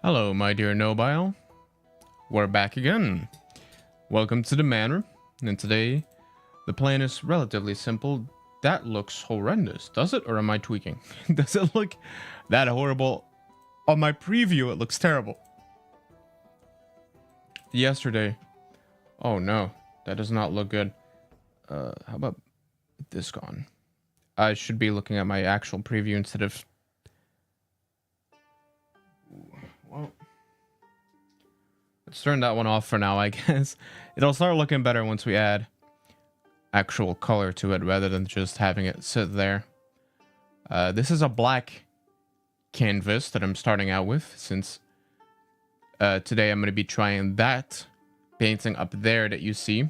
Hello, my dear Nobile. We're back again. Welcome to the manor. And today, the plan is relatively simple. That looks horrendous, does it? Or am I tweaking? Does it look that horrible? On my preview, it looks terrible. Yesterday. Oh no, that does not look good. How about this gone? I should be looking at my actual preview instead of... Well, let's turn that one off for now, I guess. It'll start looking better once we add actual color to it rather than just having it sit there. This is a black canvas that I'm starting out with, since today I'm going to be trying that painting up there that you see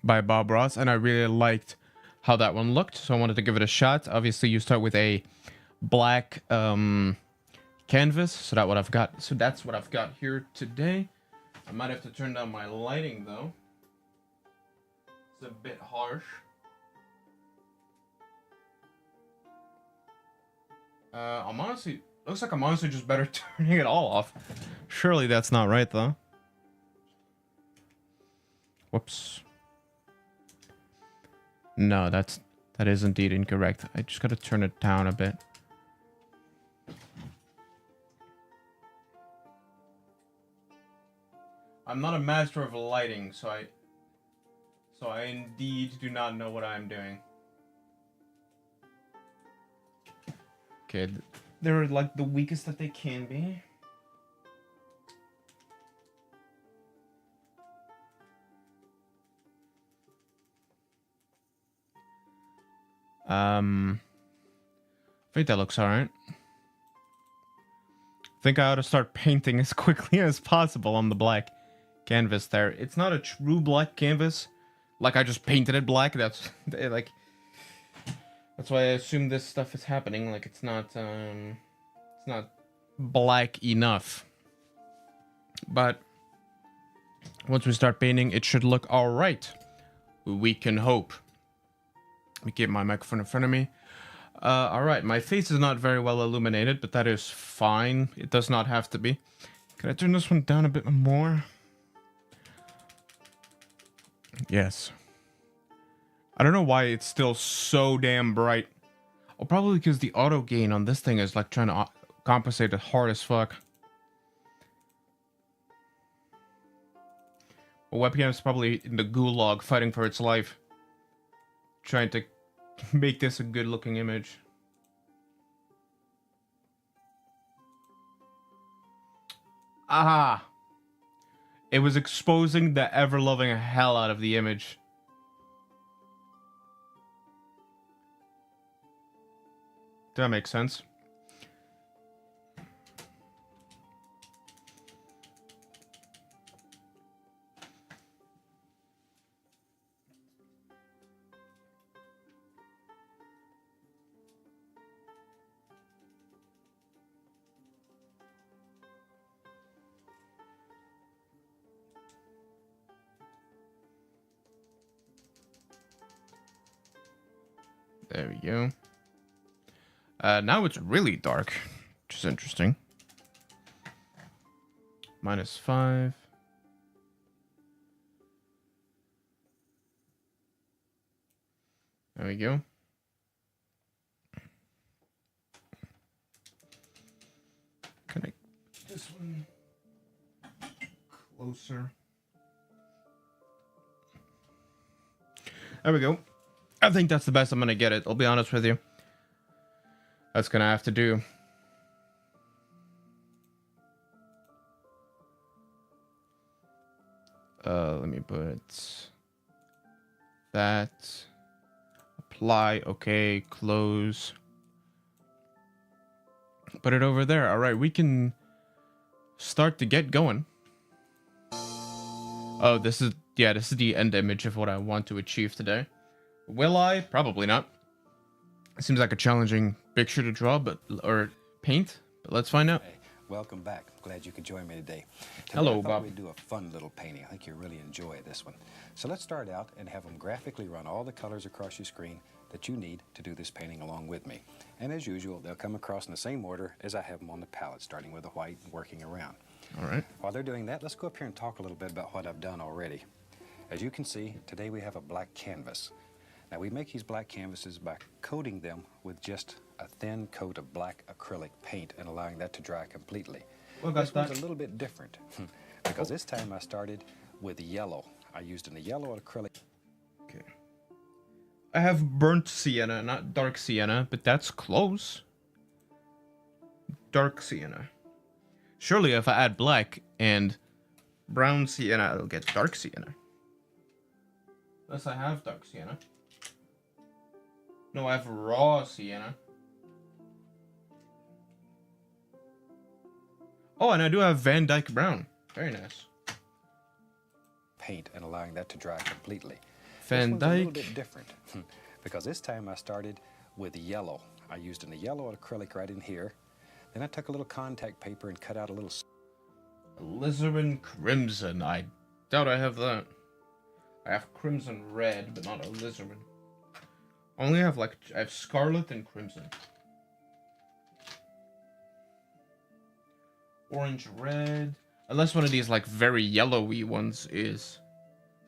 by Bob Ross, and I really liked how that one looked, so I wanted to give it a shot. Obviously, you start with a black canvas, so that's what I've got here today. I might have to turn down my lighting though. It's a bit harsh. Looks like I'm honestly just better turning it all off. Surely that's not right though. Whoops. No, that is indeed incorrect. I just gotta turn it down a bit. I'm not a master of lighting, so I indeed do not know what I'm doing. Okay, they're like the weakest that they can be. I think that looks alright. I think I ought to start painting as quickly as possible on the black canvas there. It's not a true black canvas. Like, I just painted it black. That's like... That's why I assume this stuff is happening. Like, it's not black enough. But once we start painting, it should look alright. We can hope. Let me keep my microphone in front of me. Alright, my face is not very well illuminated, but that is fine. It does not have to be. Can I turn this one down a bit more? Yes. I don't know why it's still so damn bright. Oh, probably because the auto gain on this thing is like trying to compensate it hard as fuck. A webcam's probably in the gulag fighting for its life, trying to make this a good looking image. Aha! It was exposing the ever-loving hell out of the image. Does that make sense? There we go. Now it's really dark, which is interesting. -5. There we go. Can I get this one closer? There we go. I think that's the best I'm gonna get it. I'll be honest with you. That's gonna have to do. Let me put that. Apply. Okay. Close. Put it over there. All right. We can start to get going. Oh, this is the end image of what I want to achieve today. Will I? Probably not. It seems like a challenging picture to draw, or paint, but let's find out. Hey, welcome back. Glad you could join me today. Hello, I thought Bob. we'd do a fun little painting. I think you'll really enjoy this one. So let's start out and have them graphically run all the colors across your screen that you need to do this painting along with me. And as usual, they'll come across in the same order as I have them on the palette, starting with the white and working around. All right. While they're doing that, let's go up here and talk a little bit about what I've done already. As you can see, today we have a black canvas. Now we make these black canvases by coating them with just a thin coat of black acrylic paint and allowing that to dry completely. Well, this one's a little bit different because this time I started with yellow. I used a yellow acrylic. Okay. I have burnt sienna, not dark sienna, but that's close. Dark sienna. Surely if I add black and brown sienna, I'll get dark sienna. Unless I have dark sienna. No, I have raw sienna. Oh, and I do have Van Dyke brown. Very nice. Paint and allowing that to dry completely. Van This one's a little Dyke. bit different because this time I started with yellow. I used a yellow acrylic right in here. Then I took a little contact paper and cut out a little. Alizarin crimson. I doubt I have that. I have crimson red, but not alizarin. I only have I have scarlet and crimson. Orange red. Unless one of these like very yellowy ones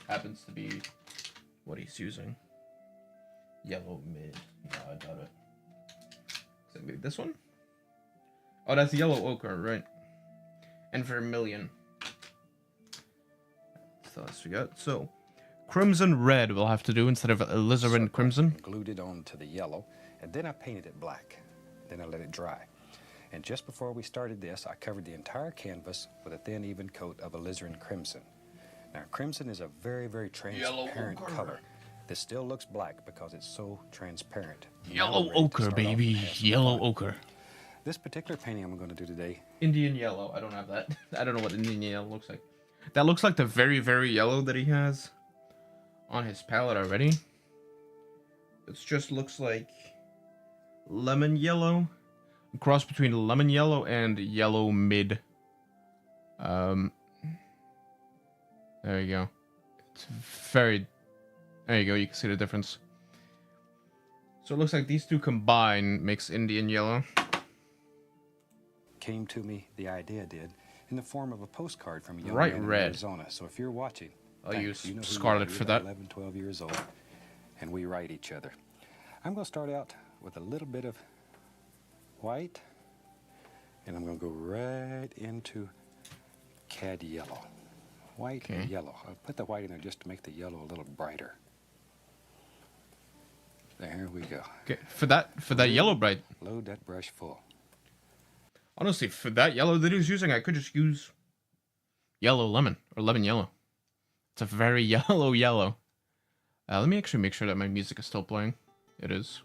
happens to be what he's using. Yellow mid. No, I doubt it. Is it maybe this one? Oh, that's yellow ochre, right? And vermilion. So that's we got. So, crimson red we'll have to do instead of alizarin crimson. Glued it onto the yellow, and then I painted it black. Then I let it dry. And just before we started this, I covered the entire canvas with a thin, even coat of alizarin crimson. Now, crimson is a very, very transparent color. This still looks black because it's so transparent. Yellow ochre, baby. Yellow ochre. This particular painting I'm going to do today. Indian yellow. I don't have that. I don't know what Indian yellow looks like. That looks like the very, very yellow that he has on his palette already. It just looks like lemon yellow. A cross between lemon yellow and yellow mid. There you go. It's very... There you go. You can see the difference. So it looks like these two combined makes Indian yellow. Came to me, the idea did, in the form of a postcard from a young Bright man in red. Arizona. So if you're watching, I'll thanks. use You know who you scarlet are. for You're that. about 11, 12 years old, and we write each other. I'm going to start out with a little bit of white, and I'm going to go right into cad yellow. White and yellow. I'll put the white in there just to make the yellow a little brighter. There we go. Okay, for that yellow bright. Load that brush full. Honestly, for that yellow that he's using, I could just use yellow lemon or lemon yellow. It's a very yellow. Let me actually make sure that my music is still playing. It is.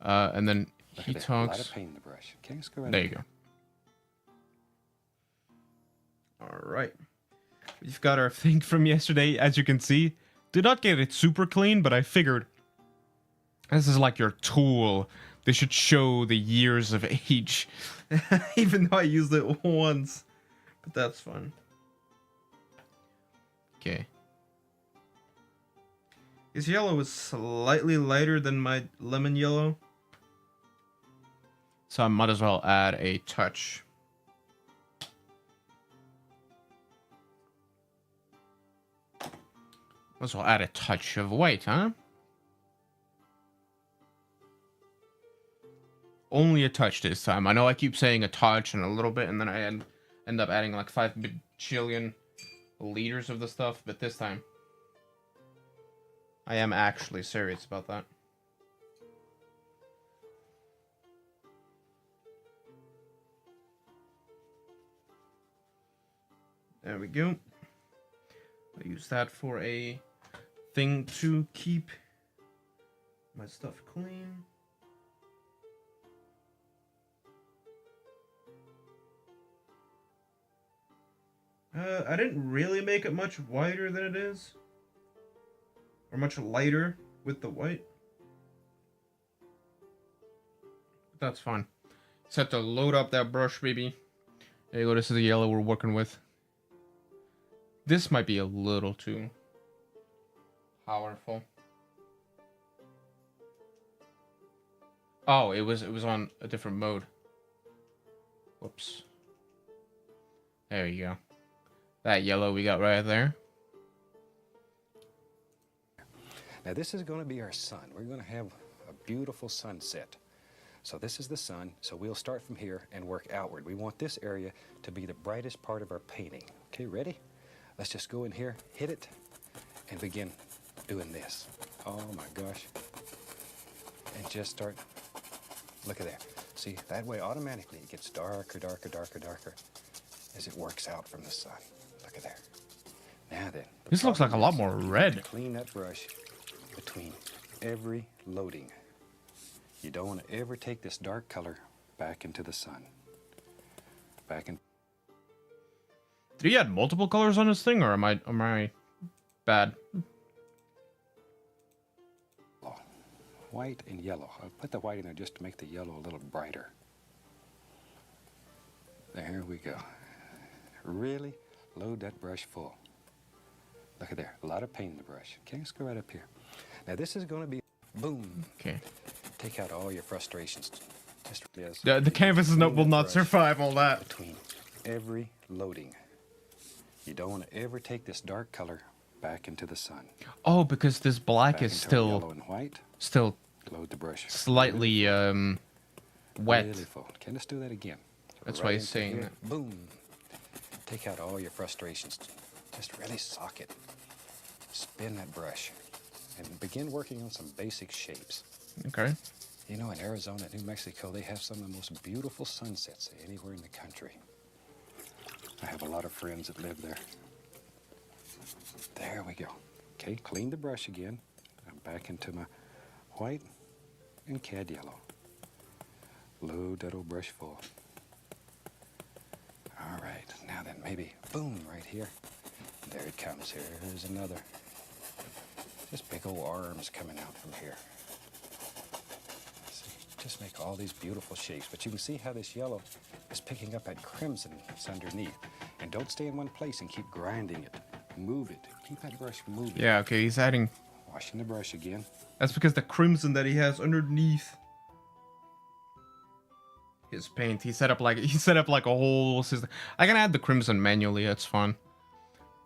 And then he talks. A lot of paint in the brush. Okay, let's go right There in you go. All right. We've got our thing from yesterday, as you can see. Did not get it super clean, but I figured this is like your tool. This should show the years of age. Even though I used it once. But that's fun. Okay. His yellow is slightly lighter than my lemon yellow. So I might as well add a touch. Might as well add a touch of white, huh? Only a touch this time. I know I keep saying a touch and a little bit, and then I end up adding like 5 bajillion liters of the stuff, but this time I am actually serious about that. There we go. I use that for a thing to keep my stuff clean. I didn't really make it much whiter than it is. Or much lighter with the white. But that's fine. Just have to load up that brush, baby. There you go, this is the yellow we're working with. This might be a little too powerful. Oh, it was on a different mode. Whoops. There you go. That yellow we got right there. Now this is going to be our sun. We're going to have a beautiful sunset. So this is the sun, so we'll start from here and work outward. We want this area to be the brightest part of our painting. Okay, ready? Let's just go in here, hit it, and begin doing this. Oh my gosh. And just start, look at that. See, that way automatically it gets darker, darker, darker, darker as it works out from the sun. Look at there. Now then. This looks like a lot more red. Clean that brush between every loading. You don't want to ever take this dark color back into the sun. Back in. Did he add multiple colors on this thing, or am I bad? White and yellow. I'll put the white in there just to make the yellow a little brighter. There we go. Really load that brush full. Look at there, a lot of paint in the brush. Okay, let's go right up here. Now this is going to be boom. Okay. Take out all your frustrations. Just as The canvas will not survive all that. between every loading. You don't want to ever take this dark color back into the sun. Oh, because this black Back is into our yellow still and white. Load the brush. slightly wet. Really full. Okay, let's do that again. That's Right why he's into saying here. that. Boom. Take out all your frustrations. Just really sock it. Spin that brush and begin working on some basic shapes. Okay. You know, in Arizona, New Mexico, they have some of the most beautiful sunsets anywhere in the country. I have a lot of friends that live there. There we go. Okay, clean the brush again. I'm back into my white and cad yellow. Load that old brush full. All right, now then maybe, boom, right here. There it comes. Here's another. Just big old arms coming out from here. See, just make all these beautiful shapes. But you can see how this yellow is picking up that crimson that's underneath. And don't stay in one place and keep grinding it. Move it. Keep that brush moving. Yeah. Okay. He's adding. Washing the brush again. That's because the crimson that he has underneath his paint, he set up like a whole system. I can add the crimson manually. That's fun.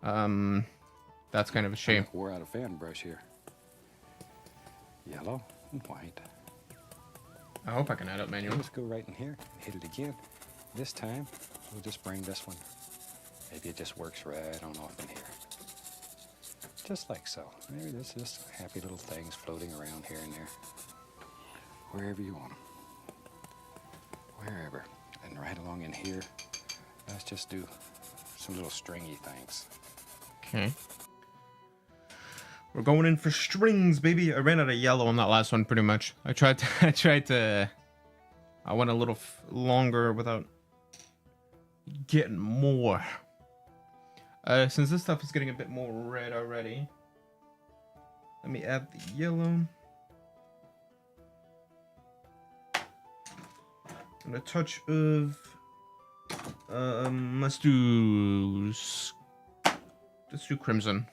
That's kind of a shame. Wore out a fan brush here. Yellow and white. I hope I can add it Okay, manually. let's go right in here and hit it again. This time, we'll just bring this one. Maybe it just works right on off in here. Just like so. Maybe there's just happy little things floating around here and there. Wherever you want them. Wherever. And right along in here, let's just do some little stringy things. Okay. We're going in for strings, baby. I ran out of yellow on that last one pretty much. I went a little longer without getting more. Since this stuff is getting a bit more red already, let me add the yellow. And a touch of let's do crimson.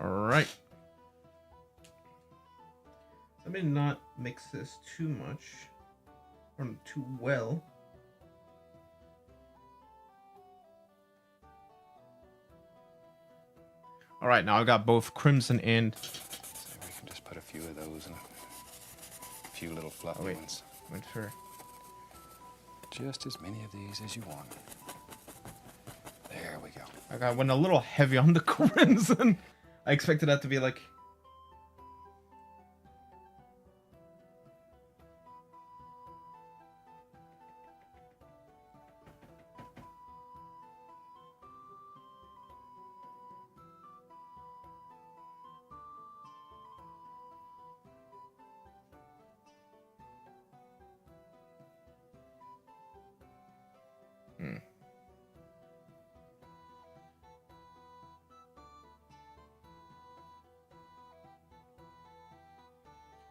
All right. Let me not mix this too much or too well. All right, now I got both crimson and. So we can just put a few of those and a few little fluffy ones. Wait for. Just as many of these as you want. There we go. I went a little heavy on the crimson. I expected that to be like.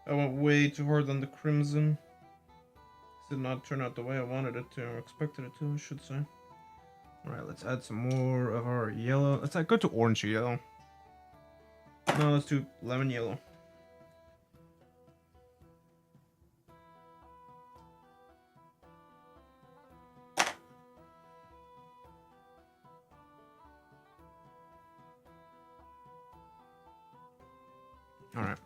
I went way too hard on the crimson. This did not turn out the way I wanted it to, or expected it to, I should say. All right, let's add some more of our yellow. Let's go to orange yellow. No, let's do lemon yellow. All right.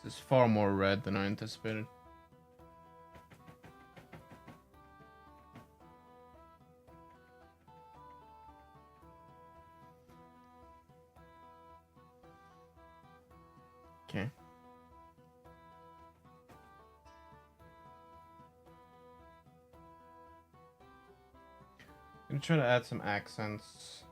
This is far more red than I anticipated. Okay. I'm gonna try to add some accents.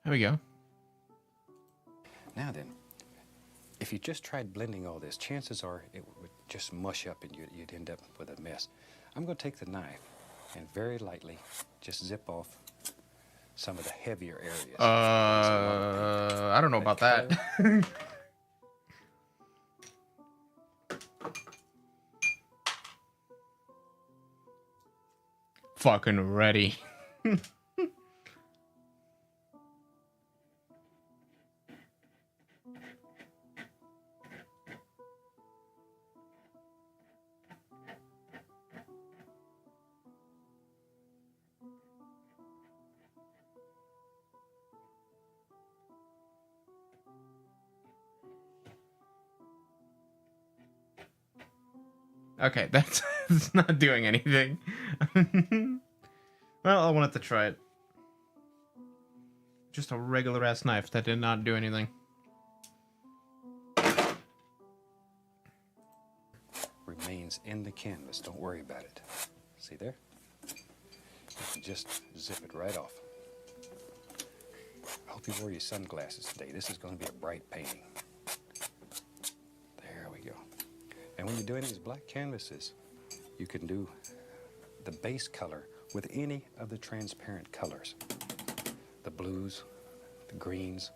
There we go. Now then, if you just tried blending all this, chances are it would just mush up and you'd end up with a mess. I'm going to take the knife and very lightly just zip off some of the heavier areas. I don't know about that. Fucking ready. Okay, that's it's not doing anything. Well, I wanted to try it. Just a regular ass knife that did not do anything. Remains in the canvas. Don't worry about it. See there? You can just zip it right off. I hope you wore your sunglasses today. This is going to be a bright painting. There we go. And when you're doing these black canvases, you can do the base color with any of the transparent colors. The blues, the greens,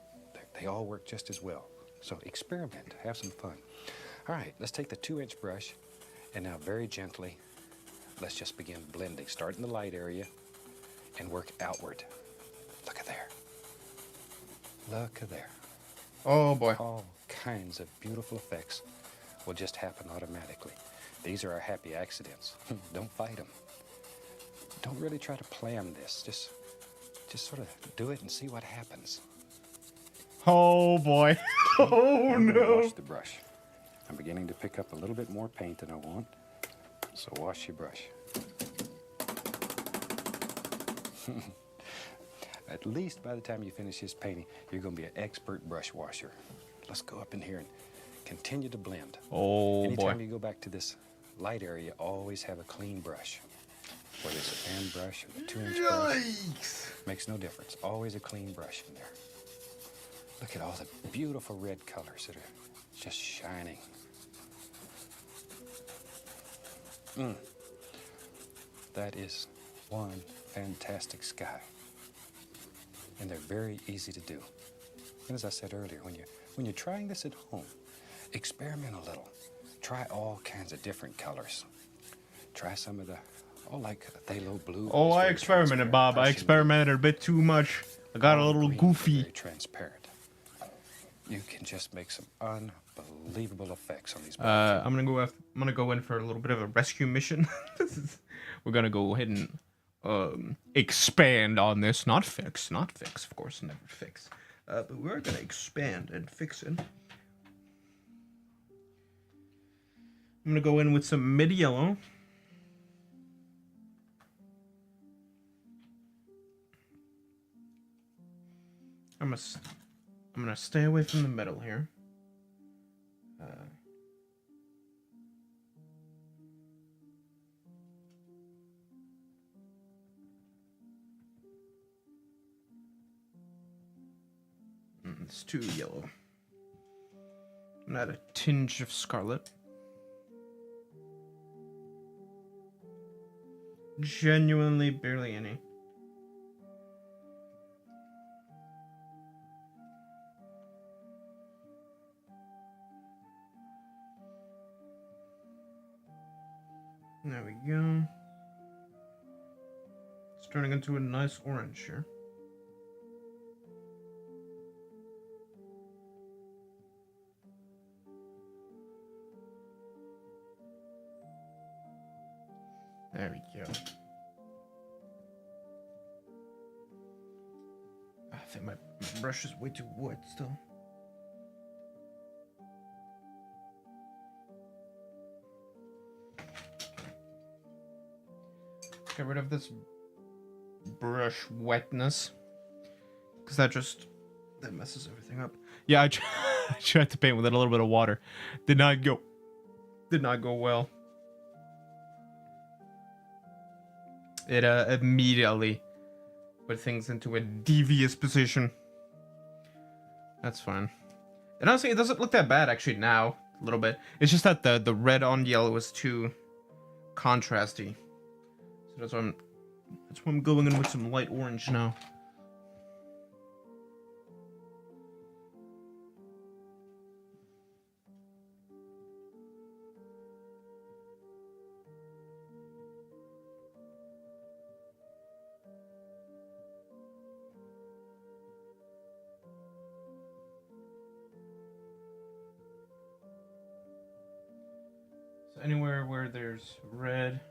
they all work just as well. So experiment, have some fun. All right, let's take the 2-inch brush and now very gently, let's just begin blending. Start in the light area and work outward. Look at there. Look at there. Oh boy. All kinds of beautiful effects will just happen automatically. These are our happy accidents. Don't fight them. Don't really try to plan this. Just sort of do it and see what happens. Oh boy. Oh no. Wash the brush. I'm beginning to pick up a little bit more paint than I want, so wash your brush. At least by the time you finish this painting, you're going to be an expert brush washer. Let's go up in here and continue to blend. Oh Anytime boy. you go back to this light area, always have a clean brush. Whether it's a fan brush or the 2-inch brush, makes no difference. Always a clean brush in there. Look at all the beautiful red colors that are just shining. That is one fantastic sky. And they're very easy to do. And as I said earlier, when you're trying this at home, experiment a little. Try all kinds of different colors. Try some of the, like phthalo blue. Oh, I experimented, Bob. I experimented a bit too much. I got a little goofy. Very transparent. You can just make some unbelievable effects on these. I'm gonna go in for a little bit of a rescue mission. We're gonna go ahead and expand on this, not fix, of course, never fix. But we're gonna expand and fix it. I'm gonna go in with some mid yellow. I'm gonna stay away from the middle here. It's too yellow. Not a tinge of scarlet. Genuinely barely any. There we go. It's turning into a nice orange here. There we go. I think my brush is way too wet still. Get rid of this brush wetness, because that messes everything up. Yeah, I tried to paint with it a little bit of water. Did not go well. It immediately put things into a devious position. That's fine. And honestly, it doesn't look that bad actually now. A little bit. It's just that the red on yellow is too contrasty. So that's why I'm going in with some light orange now. So anywhere where there's red,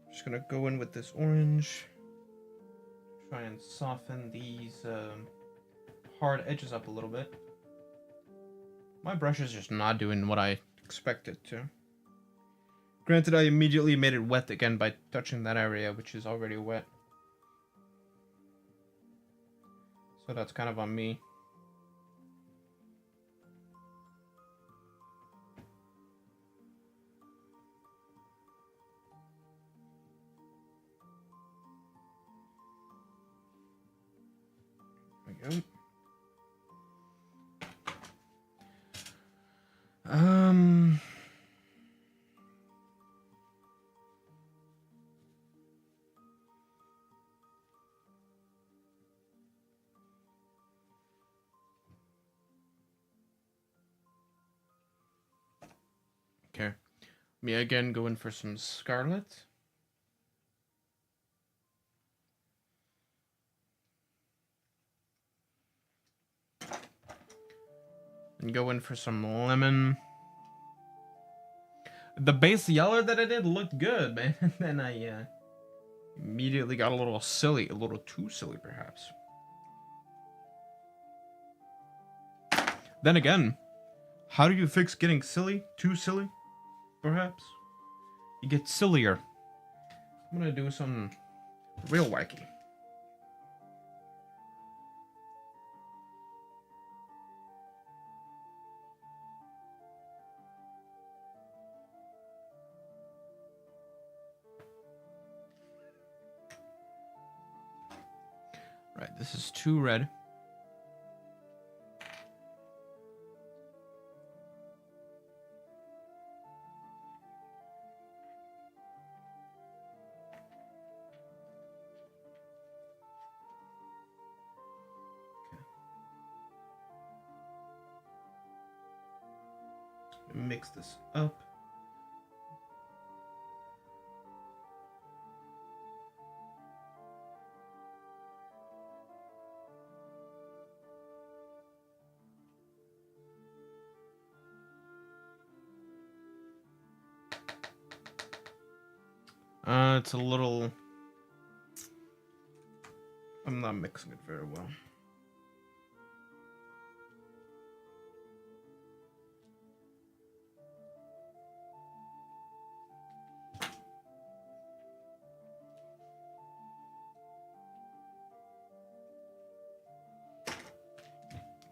I'm just gonna go in with this orange. Try and soften these hard edges up a little bit. My brush is just not doing what I expect it to. Granted, I immediately made it wet again by touching that area, which is already wet. So that's kind of on me. There we go. Okay. Me again going for some scarlet. And go in for some lemon. The base yellow that I did looked good, man. And then I immediately got a little silly. A little too silly, perhaps. Then again, how do you fix getting silly? Too silly? Perhaps? You get sillier. I'm gonna do something real wacky. Right, this is too red. Mix this up. It's a little... I'm not mixing it very well.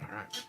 All right.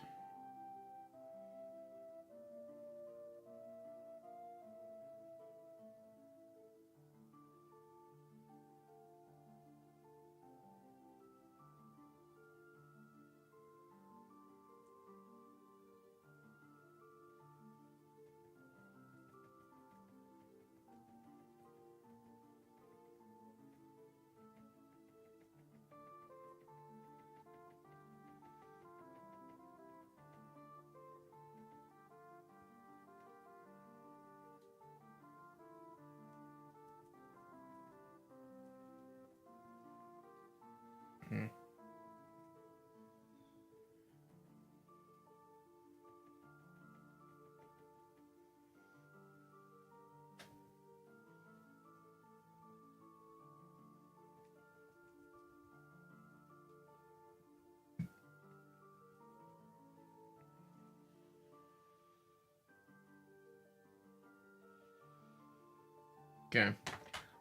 Okay.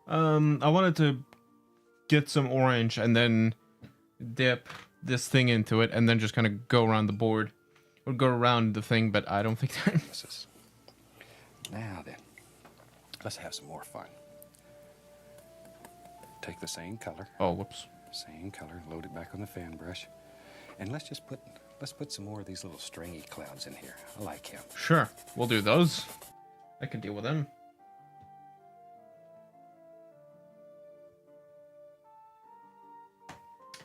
I wanted to get some orange and then dip this thing into it and then just kind of go around the board. Or go around the thing, but I don't think that... Now then, let's have some more fun. Take the same color. Oh, whoops. Same color, load it back on the fan brush. And let's put some more of these little stringy clouds in here. I like him. Sure, we'll do those. I can deal with them.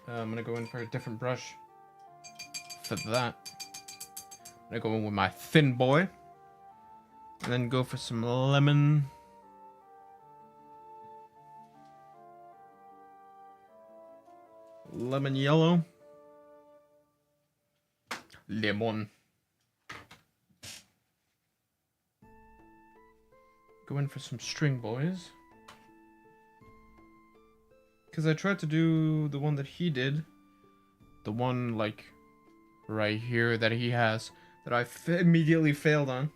I'm gonna go in for a different brush for that. I'm gonna go in with my thin boy. And then go for some lemon. Lemon yellow. Lemon. Go in for some string boys. Because I tried to do the one that he did. The one, like, right here that he has. That I immediately failed on.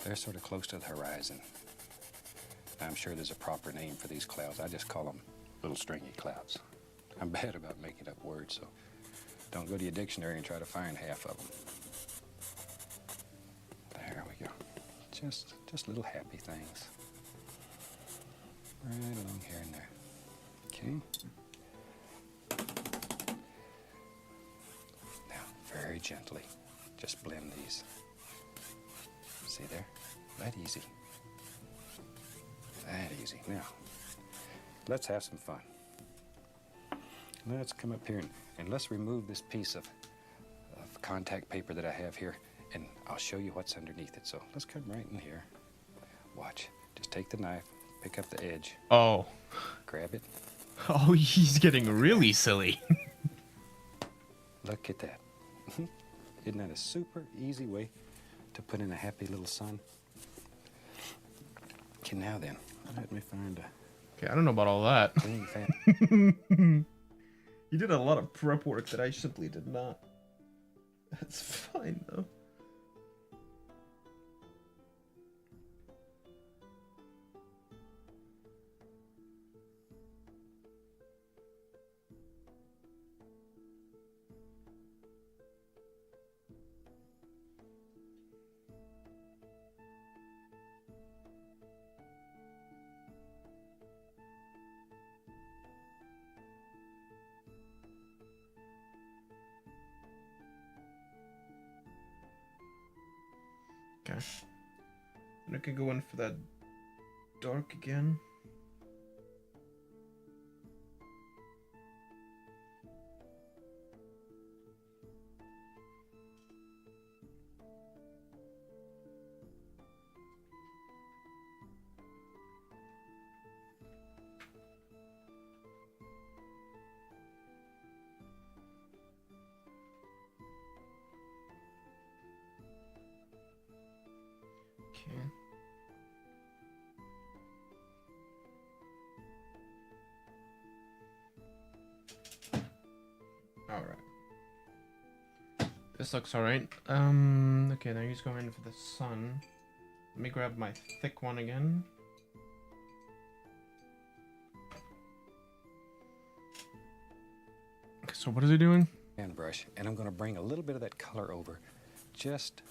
They're sort of close to the horizon. I'm sure there's a proper name for these clouds. I just call them little stringy clouds. I'm bad about making up words, so don't go to your dictionary and try to find half of them. There we go. Just little happy things. Right along here and there. Okay. Now, very gently, just blend these. See there? That easy. That easy. Now, let's have some fun. Let's come up here and let's remove this piece of contact paper that I have here, and I'll show you what's underneath it. So let's come right in here. Watch. Just take the knife, pick up the edge. Oh. Grab it. Oh, he's getting really silly. Look at that. Isn't that a super easy way to put in a happy little sun? Okay, now then, let me find a... Okay, I don't know about all that. You did a lot of prep work that I simply did not. That's fine, though. Okay. And I could go in for that dark again. Okay. All right. This looks all right. Okay, now he's going for the sun. Let me grab my thick one again. Okay, so what is he doing? Hand brush, and I'm going to bring a little bit of that color over, just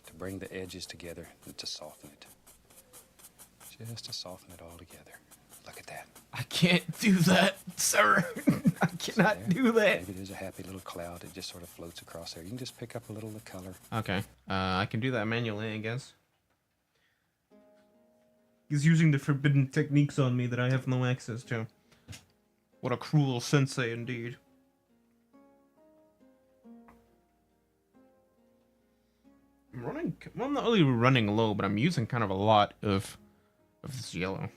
to bring the edges together and to soften it. Just to soften it all together. Look at that. I can't do that, sir. I cannot do that. Maybe there's a happy little cloud that just sort of floats across there. You can just pick up a little of the color. Okay. I can do that manually, I guess. He's using the forbidden techniques on me that I have no access to. What a cruel sensei indeed. I'm running... Well, I'm not really running low, but I'm using kind of a lot of this yellow.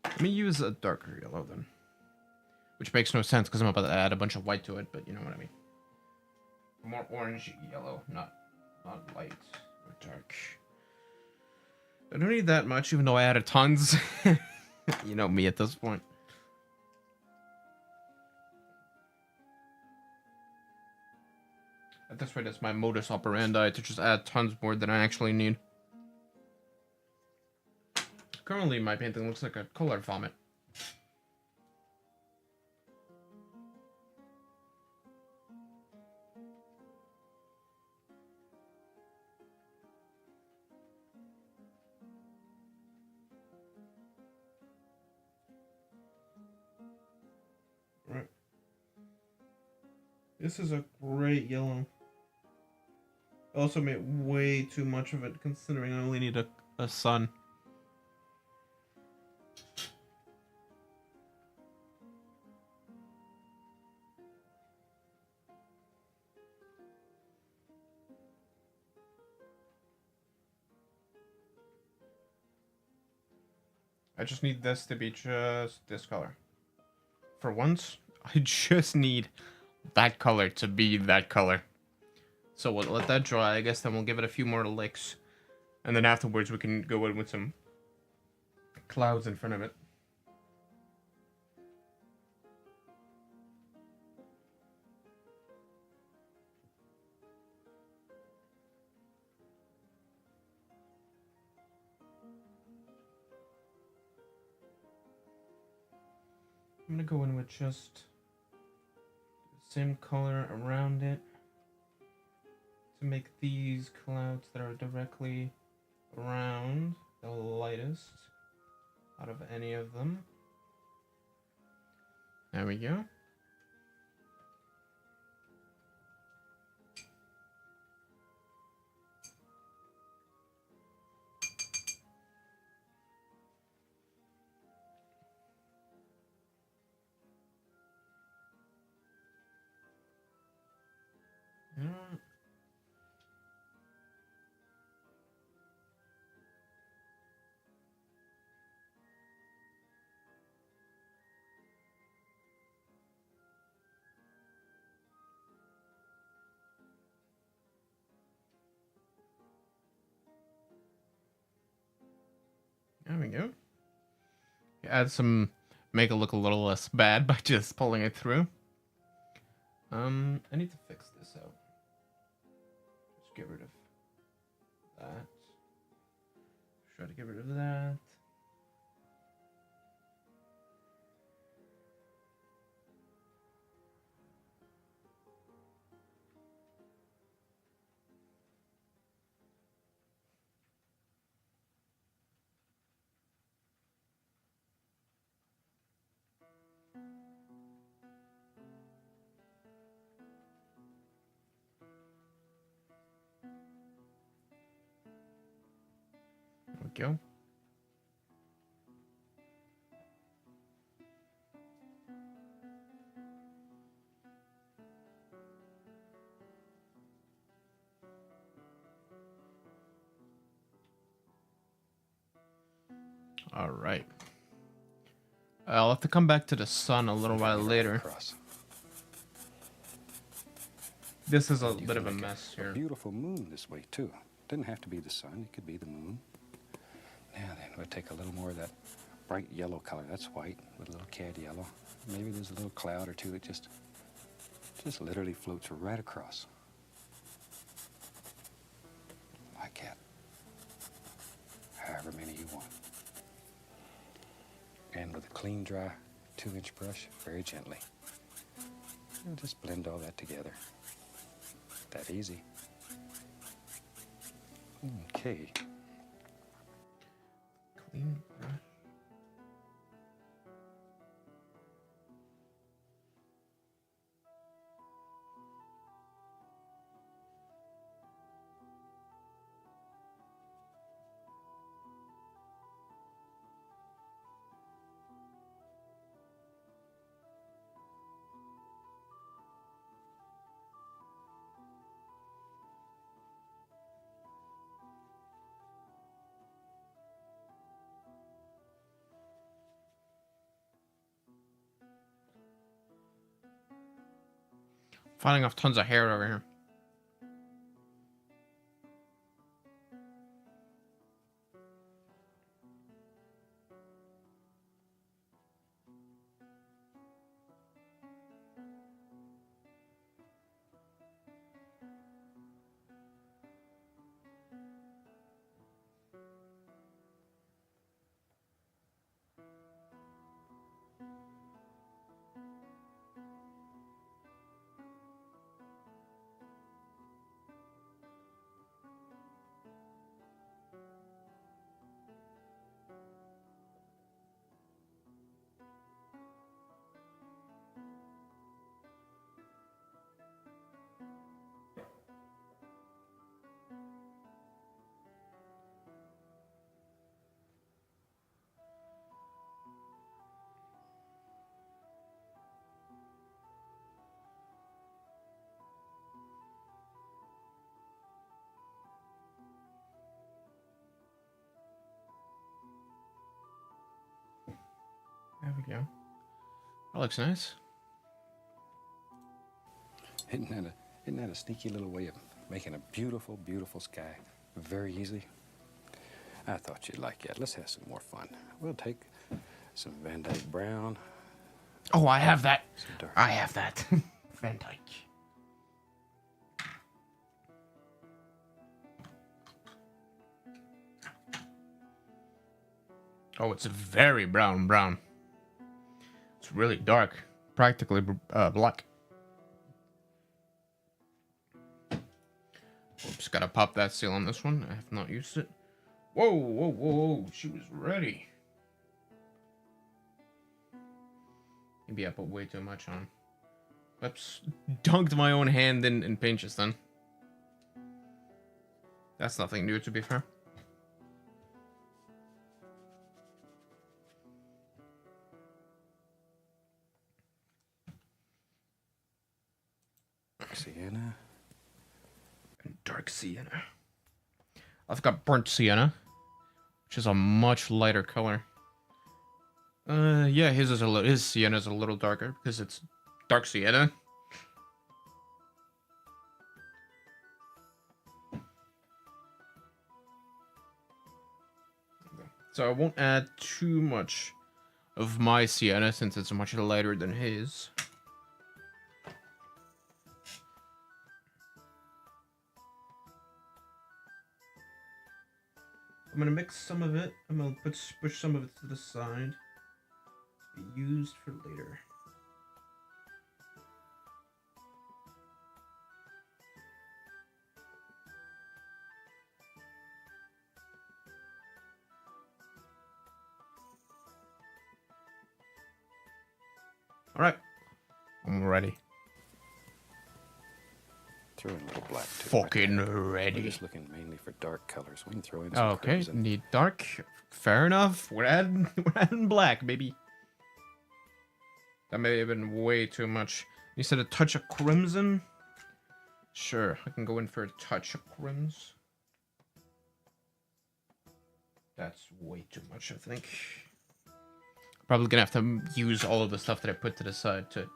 Let me use a darker yellow then. Which makes no sense because I'm about to add a bunch of white to it, but you know what I mean. More orange yellow, not light or dark. I don't need that much, even though I added tons. You know me at this point. At this rate, it's my modus operandi to just add tons more than I actually need. Currently, my painting looks like a color vomit. Right. This is a great yellow. I also made way too much of it, considering I only need a sun. I just need this to be just this color. For once, I just need that color to be that color. So we'll let that dry, I guess, then we'll give it a few more licks. And then afterwards we can go in with some clouds in front of it. I'm gonna go in with just the same color around it to make these clouds that are directly around the lightest out of any of them. There we go. There we go. Add some, make it look a little less bad by just pulling it through. I need to fix this out. Just get rid of that. Try to get rid of that. There we go. All right. I'll have to come back to the sun a little while later. This is a bit of a mess here. A beautiful moon this way too. Didn't have to be the sun, it could be the moon. Now then, we'll take a little more of that bright yellow color. That's white with a little cad yellow. Maybe there's a little cloud or two that just literally floats right across. Like that. However many you want. And with a clean, dry 2-inch brush, very gently. And just blend all that together. That easy. Okay. Clean brush. Filing off tons of hair over here. There we go. That looks nice. Isn't that a sneaky little way of making a beautiful, beautiful sky very easy? I thought you'd like it. Let's have some more fun. We'll take some Van Dyke brown. Oh, I have that. Some dark. I have that. Van Dyke. Oh, it's very brown. It's really dark. Practically black. Oops, gotta pop that seal on this one. I have not used it. Whoa. She was ready. Maybe I put way too much on. Whoops. Dunked my own hand in paint just then. That's nothing new, to be fair. Sienna. And dark sienna. I've got burnt sienna, which is a much lighter color. Yeah, his sienna's a little darker because it's dark sienna. So I won't add too much of my sienna since it's much lighter than his. I'm gonna mix some of it. I'm gonna push some of it to the side to be used for later. All right, I'm ready. Throw in a little black too. Fucking We're ready. just looking mainly for dark colors. We can throw in some Okay, crimson. need dark. Fair enough. We're adding black, baby. That may have been way too much. You said a touch of crimson? Sure, I can go in for a touch of crimson. That's way too much, I think. Probably gonna have to use all of the stuff that I put to the side to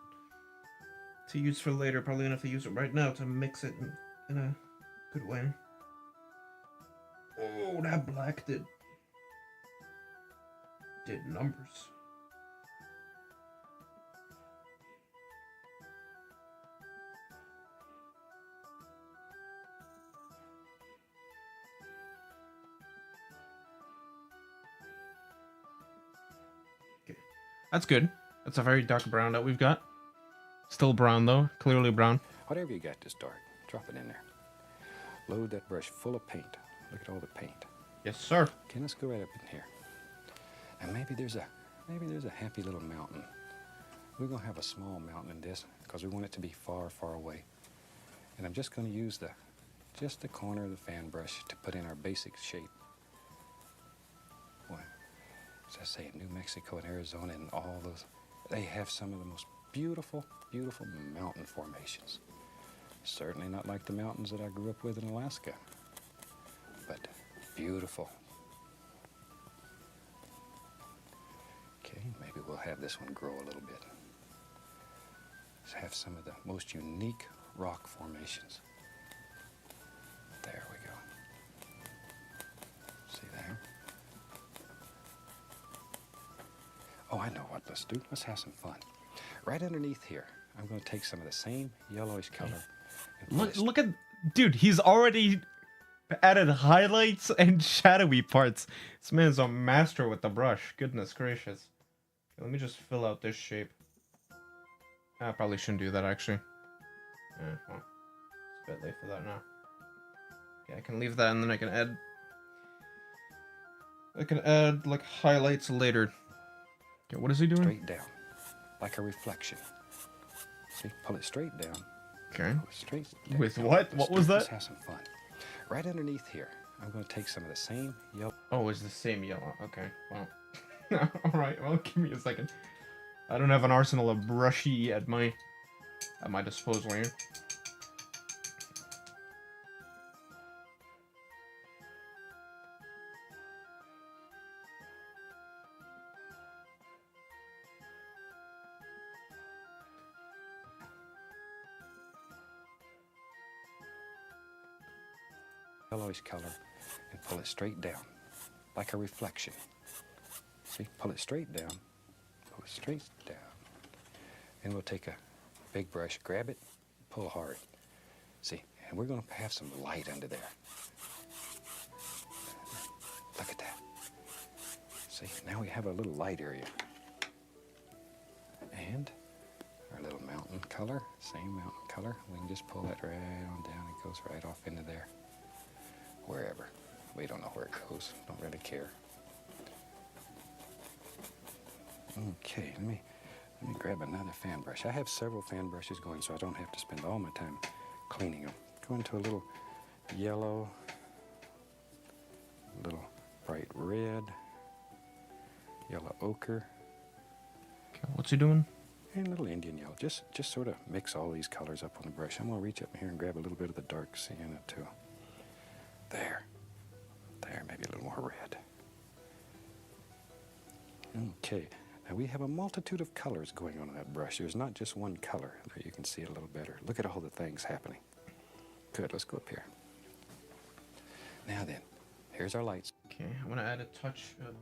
use for later. Probably gonna have to use it right now to mix it in a good way. Oh, that black did numbers. Okay, that's good. That's a very dark brown that we've got. Still brown though, clearly brown. Whatever you got this dark, drop it in there. Load that brush full of paint. Look at all the paint. Yes, sir. Okay, let's go right up in here. And maybe there's a happy little mountain. We're gonna have a small mountain in this because we want it to be far, far away. And I'm just gonna use just the corner of the fan brush to put in our basic shape. Boy, as I say, in New Mexico and Arizona and all those, they have some of the most beautiful, beautiful mountain formations. Certainly not like the mountains that I grew up with in Alaska, but beautiful. Okay, maybe we'll have this one grow a little bit. Let's have some of the most unique rock formations. There we go. See there? Oh, I know what let's do. Let's have some fun. Right underneath here, I'm going to take some of the same yellowish color. And Look at, dude, he's already added highlights and shadowy parts. This man's a master with the brush. Goodness gracious. Okay, let me just fill out this shape. I probably shouldn't do that, actually. Yeah, well, it's a bit late for that now. Okay, I can leave that, and then I can add like highlights later. Okay, what is he doing? straight down, like a reflection. See, pull it straight down. Okay. Pull it straight down. With what? What was Let's that? have some fun. Right underneath here, I'm going to take some of the same yellow. Oh, it's the same yellow. Okay, well. Alright, well, give me a second. I don't have an arsenal of brushy at my disposal here. yellowish color and pull it straight down, like a reflection. See, pull it straight down, pull it straight down. And we'll take a big brush, grab it, pull hard. See, and we're gonna have some light under there. Look at that. See, now we have a little light area. And our little mountain color, same mountain color. We can just pull that right on down. It goes right off into there. Wherever. We don't know where it goes. Don't really care. Okay, let me grab another fan brush. I have several fan brushes going so I don't have to spend all my time cleaning them. Go into a little yellow, a little bright red, yellow ochre. Okay, what's he doing? And a little Indian yellow. Just sort of mix all these colors up on the brush. I'm going to reach up here and grab a little bit of the dark sienna too. There, maybe a little more red. Okay, now we have a multitude of colors going on that brush. There's not just one color. There you can see it a little better. Look at all the things happening. Good, let's go up here. Now then, here's our lights. Okay, I want to add a touch of...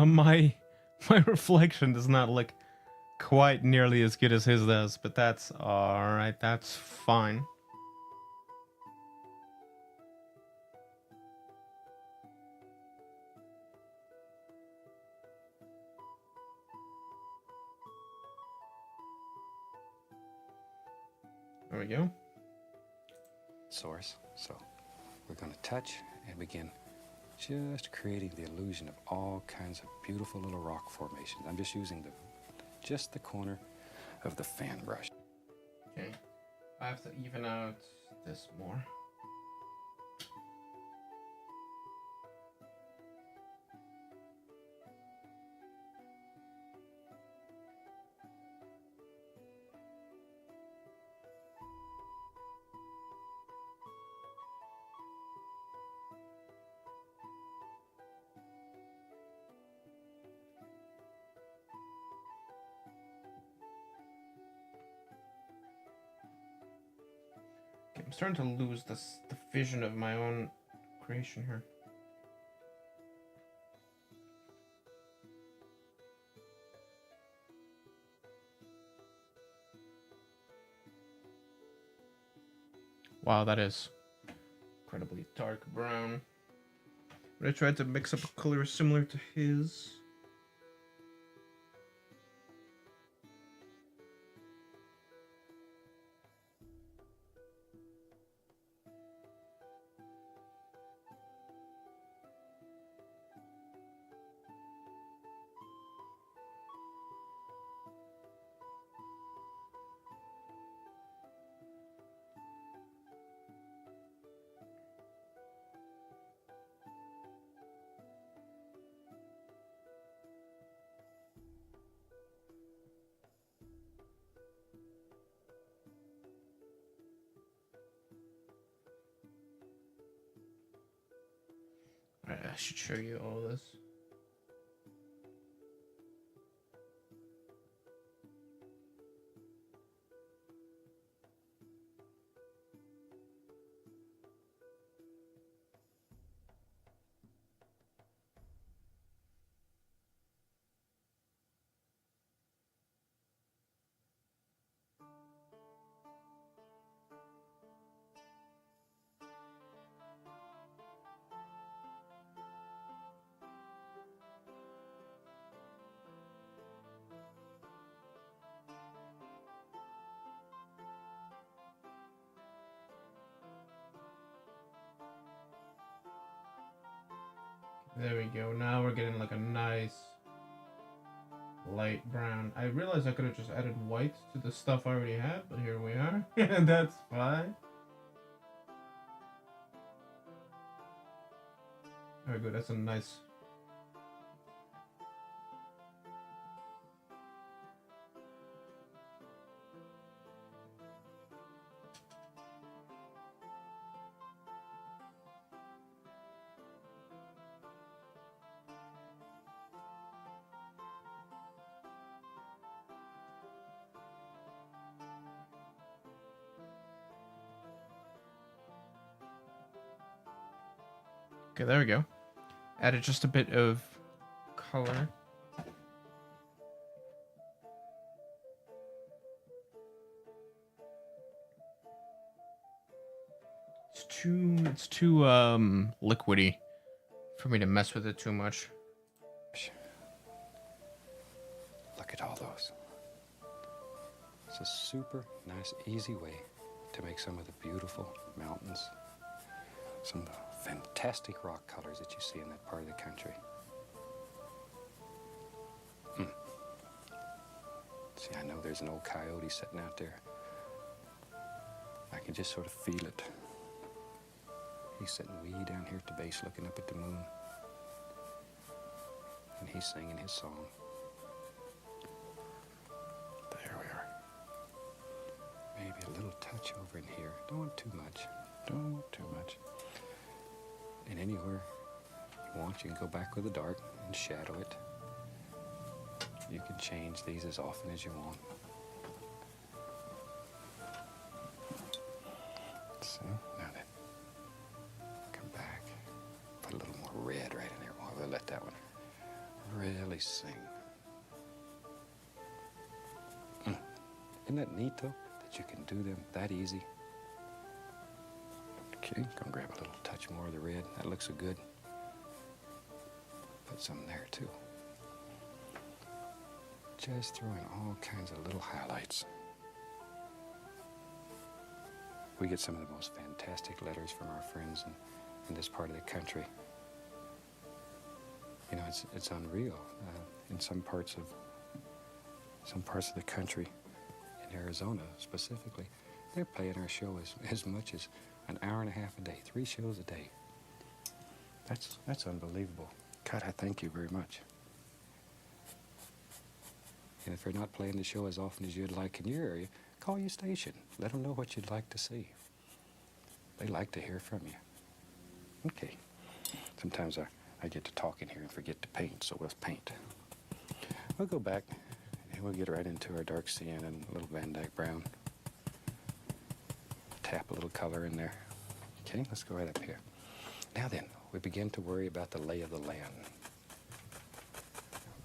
my reflection does not look quite nearly as good as his does, but that's alright, that's fine. There we go. Source. So we're going to touch and begin just creating the illusion of all kinds of beautiful little rock formations. I'm just using just the corner of the fan brush. Okay, I have to even out this more. Okay, I'm starting to lose the vision of my own creation here. Wow, that is incredibly dark brown. But I tried to mix up a color similar to his. Alright, I should show you all this. There we go. Now we're getting like a nice light brown. I realized I could have just added white to the stuff I already had, but here we are. That's fine. Very good. That's a nice. Okay, there we go. Added just a bit of color. It's too liquidy for me to mess with it too much. Look at all those. It's a super nice, easy way to make some of the beautiful mountains, some of the fantastic rock colors that you see in that part of the country. See, I know there's an old coyote sitting out there. I can just sort of feel it. He's sitting way down here at the base looking up at the moon. And he's singing his song. There we are. Maybe a little touch over in here. Don't want too much. Don't want too much. And anywhere you want, you can go back with the dark and shadow it. You can change these as often as you want. See, now then, come back. Put a little more red right in there while we let that one really sing. Isn't that neat, though, that you can do them that easy? Okay, gonna grab a little touch more of the red. That looks so good. Put some there, too. Just throwing all kinds of little highlights. We get some of the most fantastic letters from our friends in this part of the country. You know, it's unreal. In some parts of the country, in Arizona specifically, they're playing our show as much as an hour and a half a day, 3 shows a day. That's unbelievable. God, I thank you very much. And if they're not playing the show as often as you'd like in your area, call your station. Let them know what you'd like to see. They like to hear from you. Okay. Sometimes I get to talk in here and forget to paint, so we'll paint. We'll go back and we'll get right into our dark sienna and a little Van Dyke brown. Tap a little color in there. Okay, let's go right up here. Now then, we begin to worry about the lay of the land.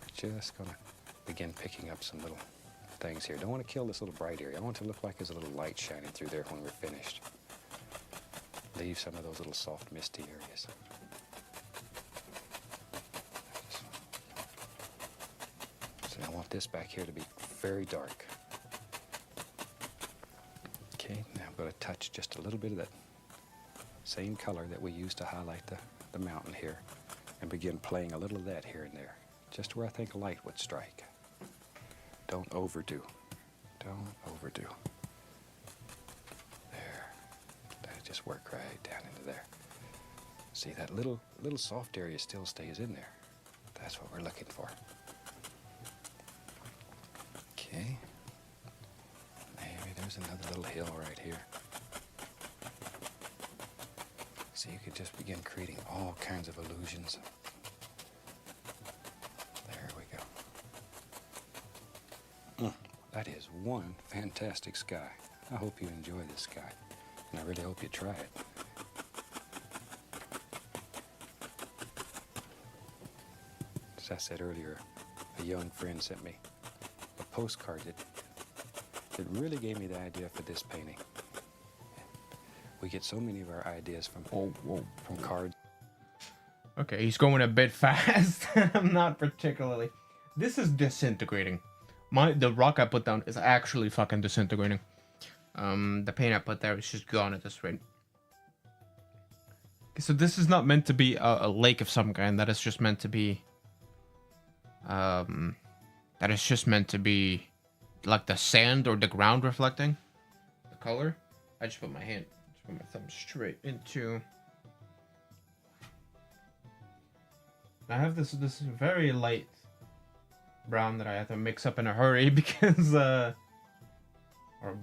We're just gonna begin picking up some little things here. Don't want to kill this little bright area. I want it to look like there's a little light shining through there when we're finished. Leave some of those little soft, misty areas. So I want this back here to be very dark. Okay, now I'm going to touch just a little bit of that same color that we used to highlight the mountain here and begin playing a little of that here and there, just where I think light would strike. Don't overdo. Don't overdo. There. That'll just work right down into there. See, that little soft area still stays in there. That's what we're looking for. Okay. Maybe there's another little hill right here. So you could just begin creating all kinds of illusions. There we go. That is one fantastic sky. I hope you enjoy this sky, and I really hope you try it. As I said earlier, a young friend sent me a postcard that really gave me the idea for this painting. We get so many of our ideas from cards. Okay, he's going a bit fast. I'm not particularly. This is disintegrating. The rock I put down is actually fucking disintegrating. The paint I put there is just gone at this rate. Okay, so this is not meant to be a lake of some kind. That is just meant to be that is just meant to be like the sand or the ground reflecting the color. I just put my thumb straight into. I have this very light brown that I have to mix up in a hurry because our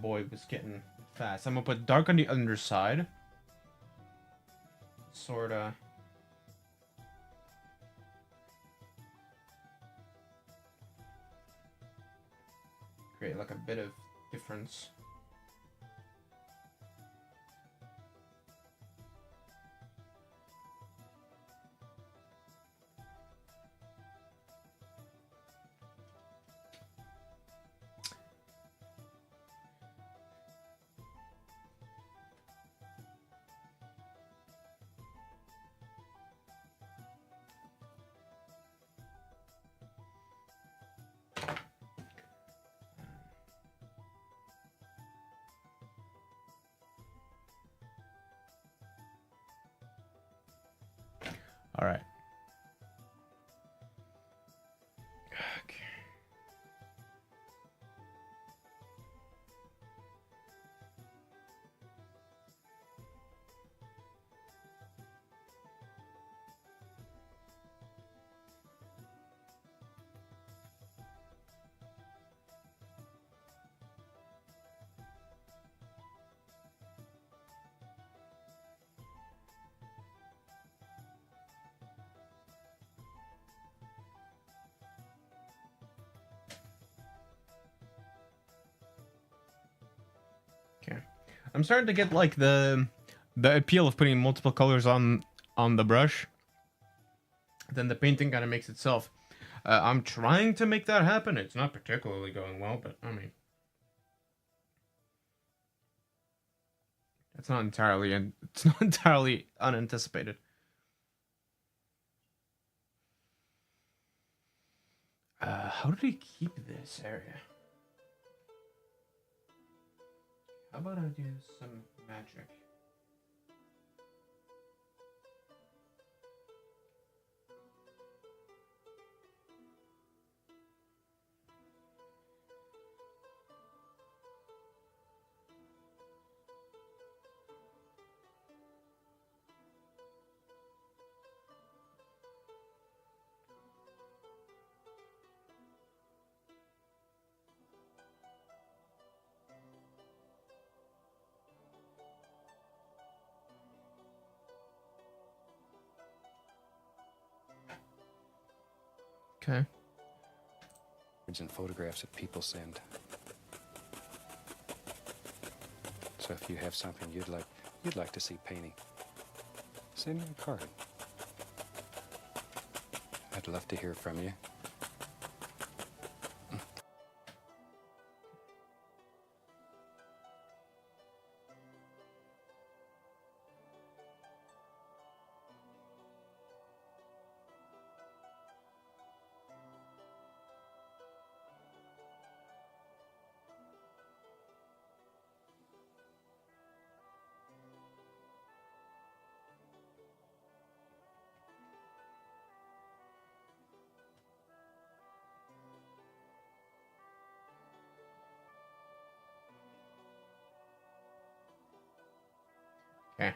boy was getting fast. I'm gonna put dark on the underside, sorta. Create like a bit of difference. All right. Okay. Okay. I'm starting to get like the appeal of putting multiple colors on the brush. Then the painting kind of makes itself. I'm trying to make that happen. It's not particularly going well, but I mean, it's not entirely unanticipated. How did he keep this area? How about I do some magic? Okay. And photographs that people send. So if you have something you'd like to see painting, send me a card. I'd love to hear from you. Okay.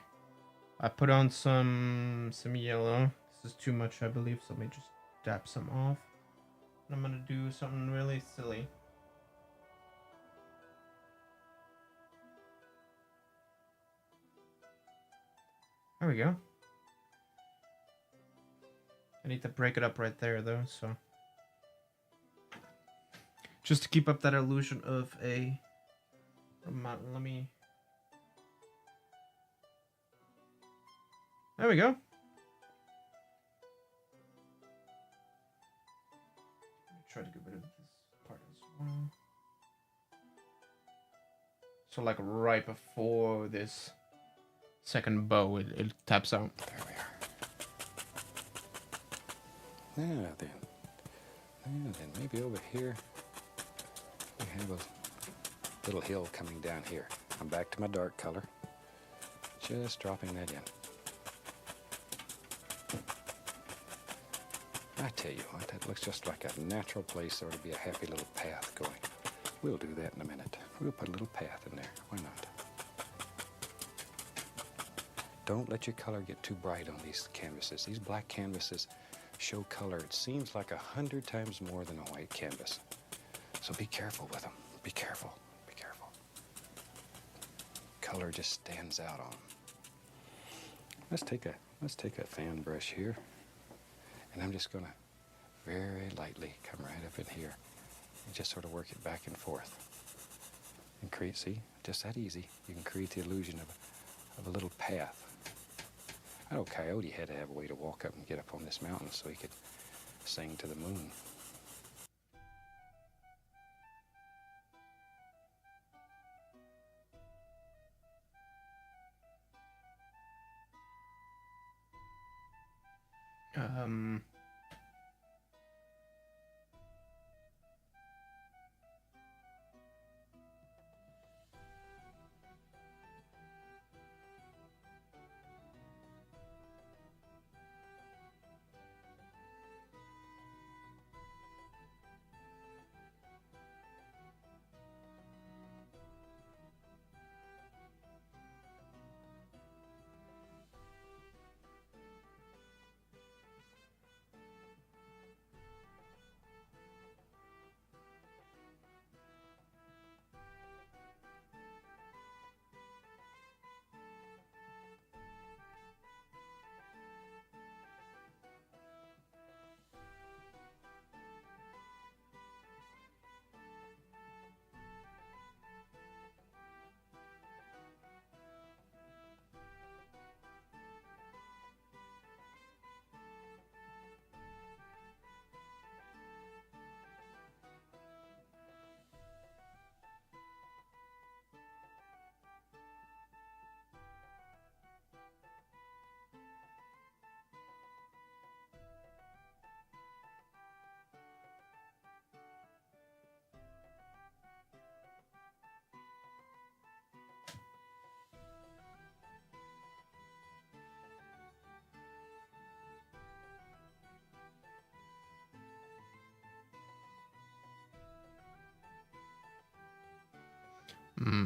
I put on some yellow. This is too much, I believe, so let me just dab some off. And I'm gonna do something really silly. There we go. I need to break it up right there, though, so. Just to keep up that illusion of a mountain, let me... There we go. Try to get rid of this part as well. So like right before this second bow, it taps out. There we are. Now then. And then maybe over here we have a little hill coming down here. I'm back to my dark color. Just dropping that in. I tell you what, that looks just like a natural place there to be a happy little path going. We'll do that in a minute. We'll put a little path in there. Why not? Don't let your color get too bright on these canvases. These black canvases show color. It seems like 100 times more than a white canvas. So be careful with them. Be careful. Be careful. Color just stands out on them. Let's take a fan brush here, and I'm just gonna very lightly come right up in here and just sort of work it back and forth and create, see, just that easy. You can create the illusion of a little path. I know Coyote had to have a way to walk up and get up on this mountain so he could sing to the moon.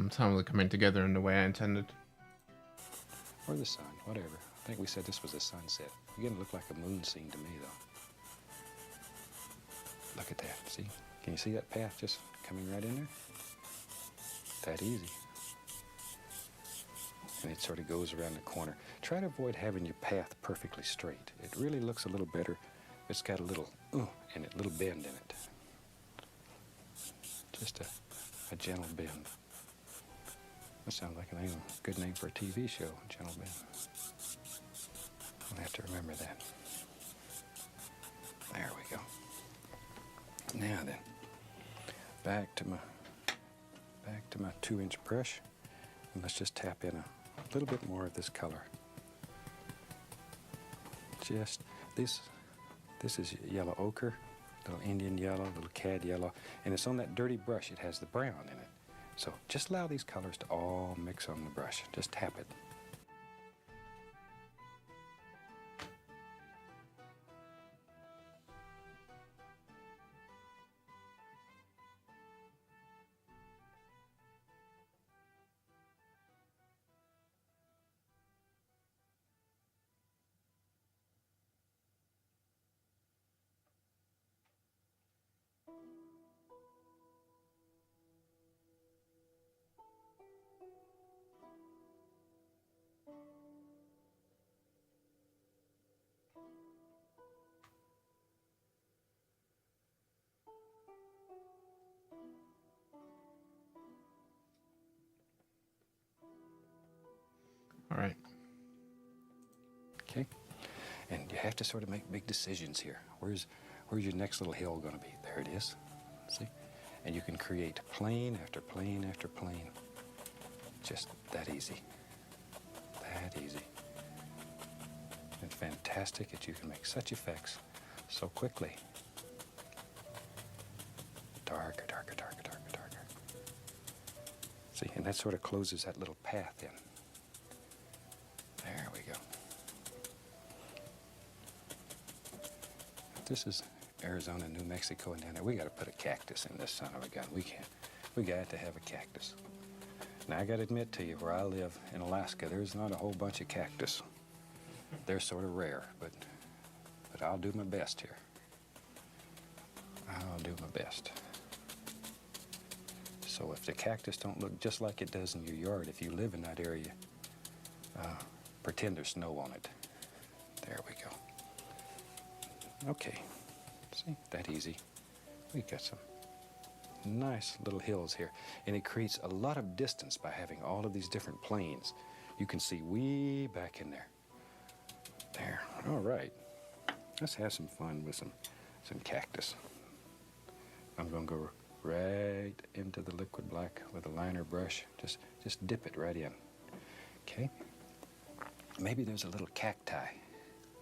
It's not really coming together in the way I intended. Or the sun, whatever. I think we said this was a sunset. Again, it looked like a moon scene to me, though. Look at that, see? Can you see that path just coming right in there? That easy. And it sort of goes around the corner. Try to avoid having your path perfectly straight. It really looks a little better. It's got a little in it, little bend in it. Just a gentle bend. That sounds like a good name for a TV show, Gentle Bend. I'll have to remember that. There we go. Now then, back to my 2-inch brush, and let's just tap in a little bit more of this color. Just this is yellow ochre, little Indian yellow, little cad yellow, and it's on that dirty brush. It has the brown in it. So just allow these colors to all mix on the brush. Just tap it. All right. Okay. And you have to sort of make big decisions here. Where's your next little hill going to be? There it is. See? And you can create plane after plane after plane. Just that easy. That easy. It's fantastic that you can make such effects so quickly. Darker, darker, darker, darker, darker. See, and that sort of closes that little path in. There we go. This is Arizona, New Mexico, and down there. We got to put a cactus in this son of a gun. We can't. We got to have a cactus. Now, I got to admit to you, where I live in Alaska, there's not a whole bunch of cactus. They're sort of rare, but I'll do my best here. I'll do my best. So if the cactus don't look just like it does in your yard, if you live in that area, pretend there's snow on it. There we go. Okay, see, that easy. We got some nice little hills here, and it creates a lot of distance by having all of these different planes. You can see way back in there. There, all right. Let's have some fun with some cactus. I'm gonna go right into the liquid black with a liner brush. Just dip it right in, okay? Maybe there's a little cacti.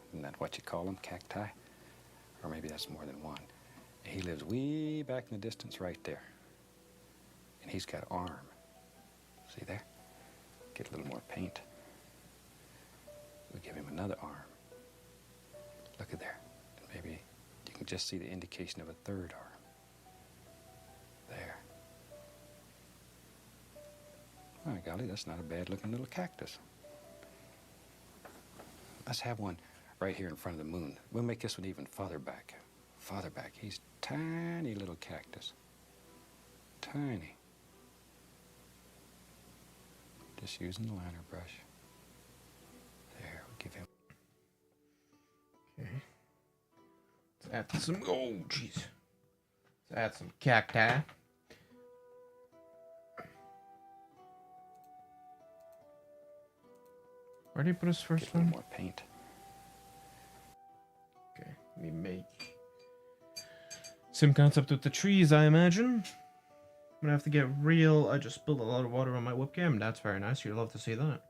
Isn't that what you call them, cacti? Or maybe that's more than one. He lives way back in the distance right there. And he's got an arm. See there? Get a little more paint. We'll give him another arm. Look at there. And maybe you can just see the indication of a third arm. There. My golly, that's not a bad looking little cactus. Let's have one right here in front of the moon. We'll make this one even farther back. Farther back. He's tiny little cactus. Tiny. Just using the liner brush. There, we'll give him. Okay. Let's add some. Oh, jeez. Let's add some cacti. Where did he put his first Get a one? little more paint. Okay, let me make some concept with the trees, I imagine. I'm gonna have to get real. I just spilled a lot of water on my webcam. That's very nice. You'd love to see that.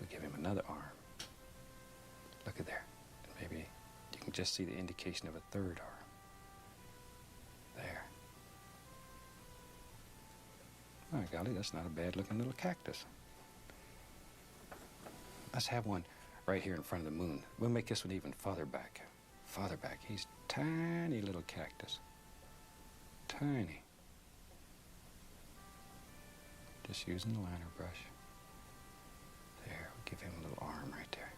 We'll give him another arm. Look at there. And maybe you can just see the indication of a third arm. There. My golly, that's not a bad looking little cactus. Let's have one right here in front of the moon. We'll make this one even farther back. Farther back. He's tiny little cactus. Tiny. Just using the liner brush. There, we'll give him a little arm right there.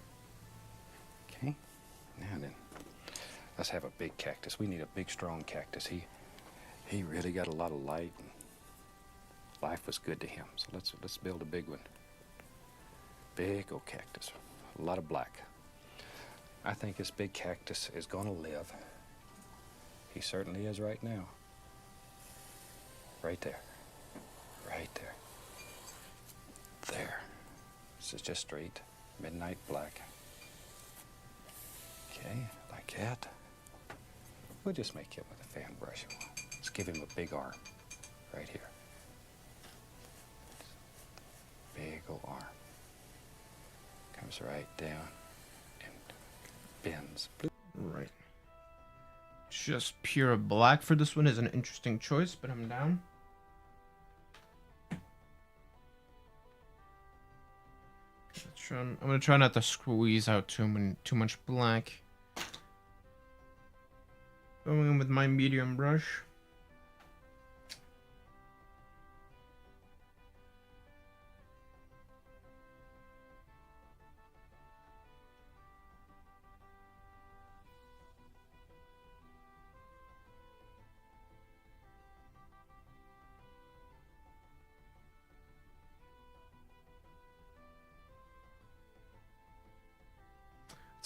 Okay, now then, let's have a big cactus. We need a big, strong cactus. He really got a lot of light, and life was good to him. So let's build a big one. Big old cactus, a lot of black. I think this big cactus is gonna live. He certainly is right now. Right there, right there. There. This is just straight midnight black. Okay, like that. We'll just make it with a fan brush. Let's give him a big arm right here. Big old arm. Comes right down and bends. Right. Just pure black for this one is an interesting choice, but I'm down. I'm gonna try not to squeeze out too much black. Going in with my medium brush.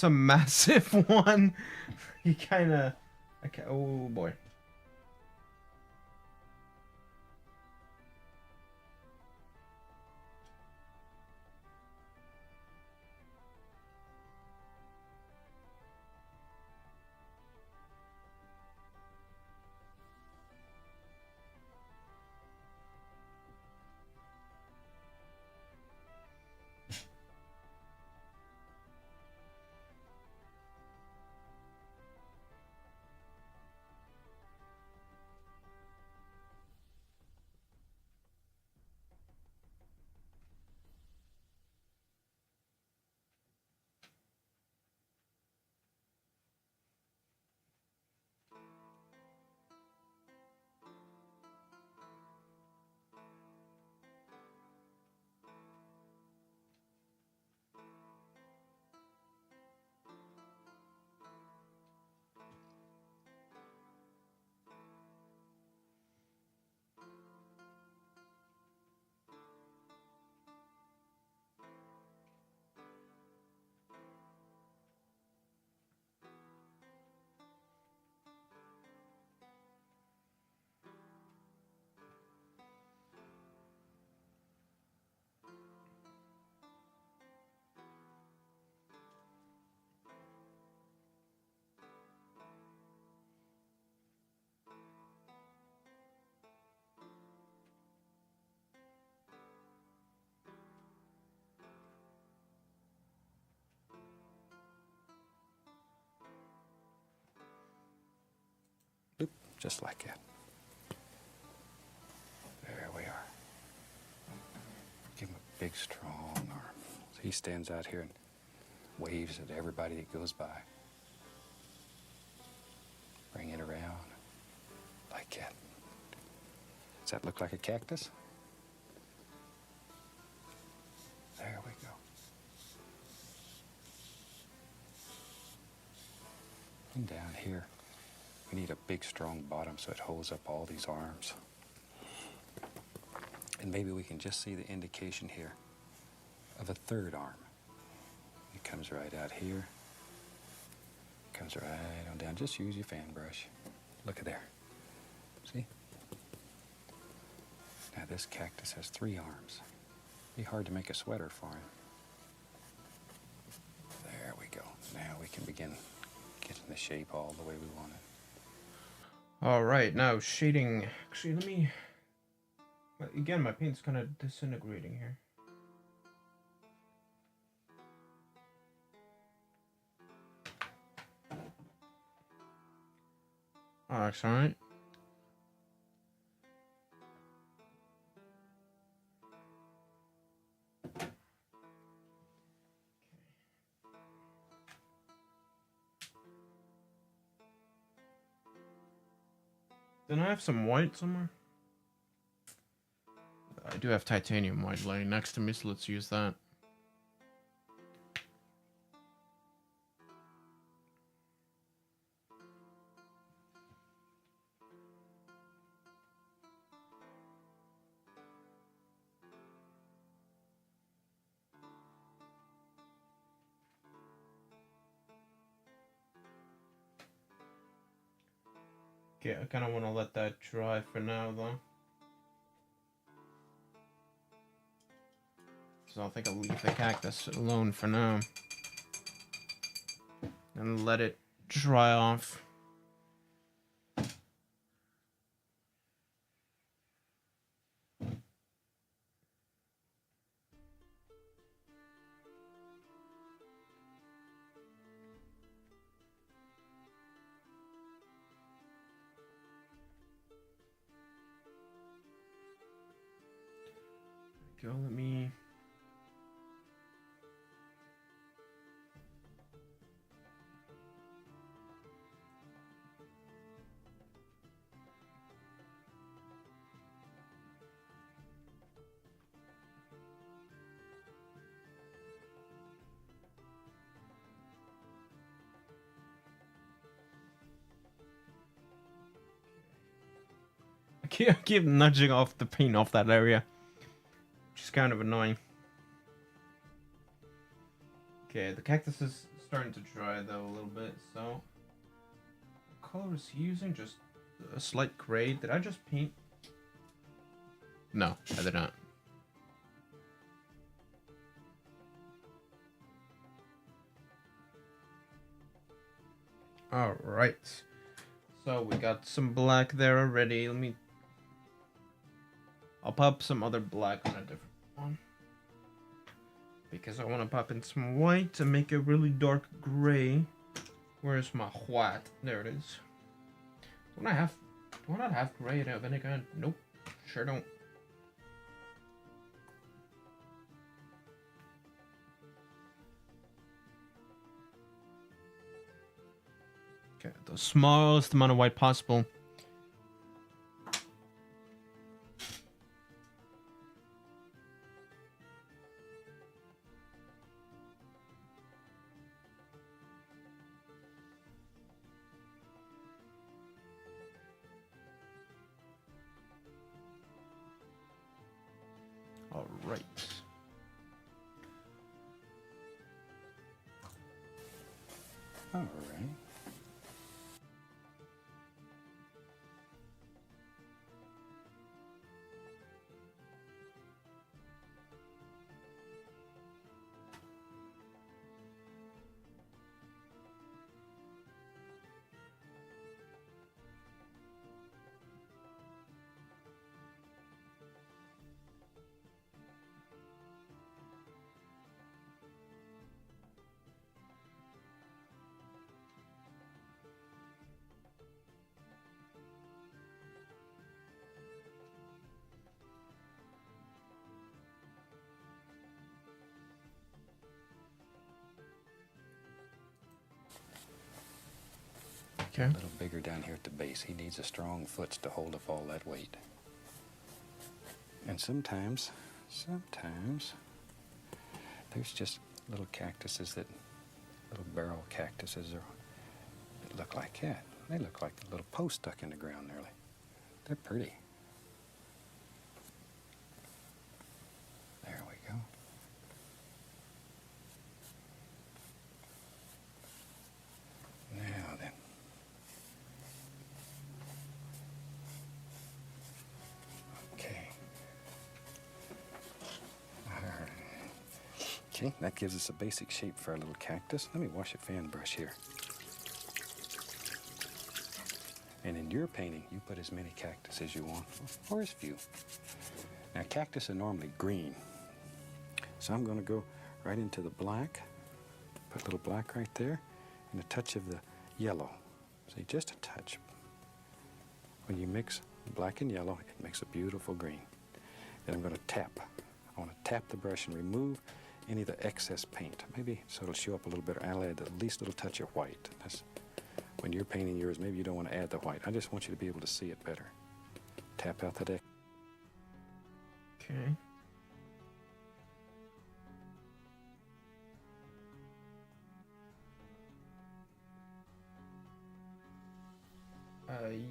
It's a massive one. He kind of... Okay, oh boy. Boop, just like that. There we are. Give him a big, strong arm. So he stands out here and waves at everybody that goes by. Bring it around like that. Does that look like a cactus? There we go. And down here, we need a big, strong bottom so it holds up all these arms. And maybe we can just see the indication here of a third arm. It comes right out here. Comes right on down. Just use your fan brush. Look at there. See? Now this cactus has 3 arms. Be hard to make a sweater for him. There we go. Now we can begin getting the shape all the way we want it. All right, now shading. Actually, let me... Again, my paint's kind of disintegrating here. Oh, that's all right. Then I have some white somewhere. I do have titanium white laying next to me, so let's use that. Okay, I kind of want to let that dry for now, though. So I think I'll leave the cactus alone for now. And let it dry off. Go, let me... I keep nudging off the paint off that area, which is kind of annoying. Okay, the cactus is starting to dry though a little bit, so what color is he using? Just a slight gray. Did I just paint? No, I did not. All right. So we got some black there already. I'll pop some other black on a different one. Because I want to pop in some white to make it really dark gray. Where's my white? There it is. Do I not have gray of any kind? Nope. Sure don't. Okay, the smallest amount of white possible. All right. All right. Okay. A little bigger down here at the base. He needs a strong foot to hold up all that weight. And sometimes, there's just little cactuses little barrel cactuses that look like that. They look like a little post stuck in the ground nearly. They're pretty. There we go. Now then. Okay. All right. Okay, that gives us a basic shape for our little cactus. Let me wash a fan brush here. And in your painting, you put as many cactus as you want, or as few. Now, cactus are normally green. So I'm going to go right into the black, put a little black right there, and a touch of the yellow. See, just a touch. When you mix black and yellow, it makes a beautiful green. Then I'm going to tap. I want to tap the brush and remove any of the excess paint. Maybe so it'll show up a little bit. I'll add the least little touch of white. That's, when you're painting yours, maybe you don't want to add the white. I just want you to be able to see it better. Tap out that. Okay.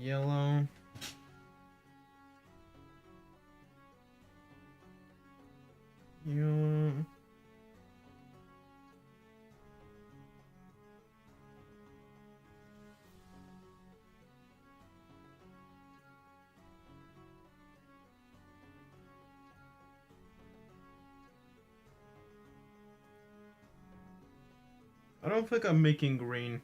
Yellow. Yellow. I don't think I'm making green.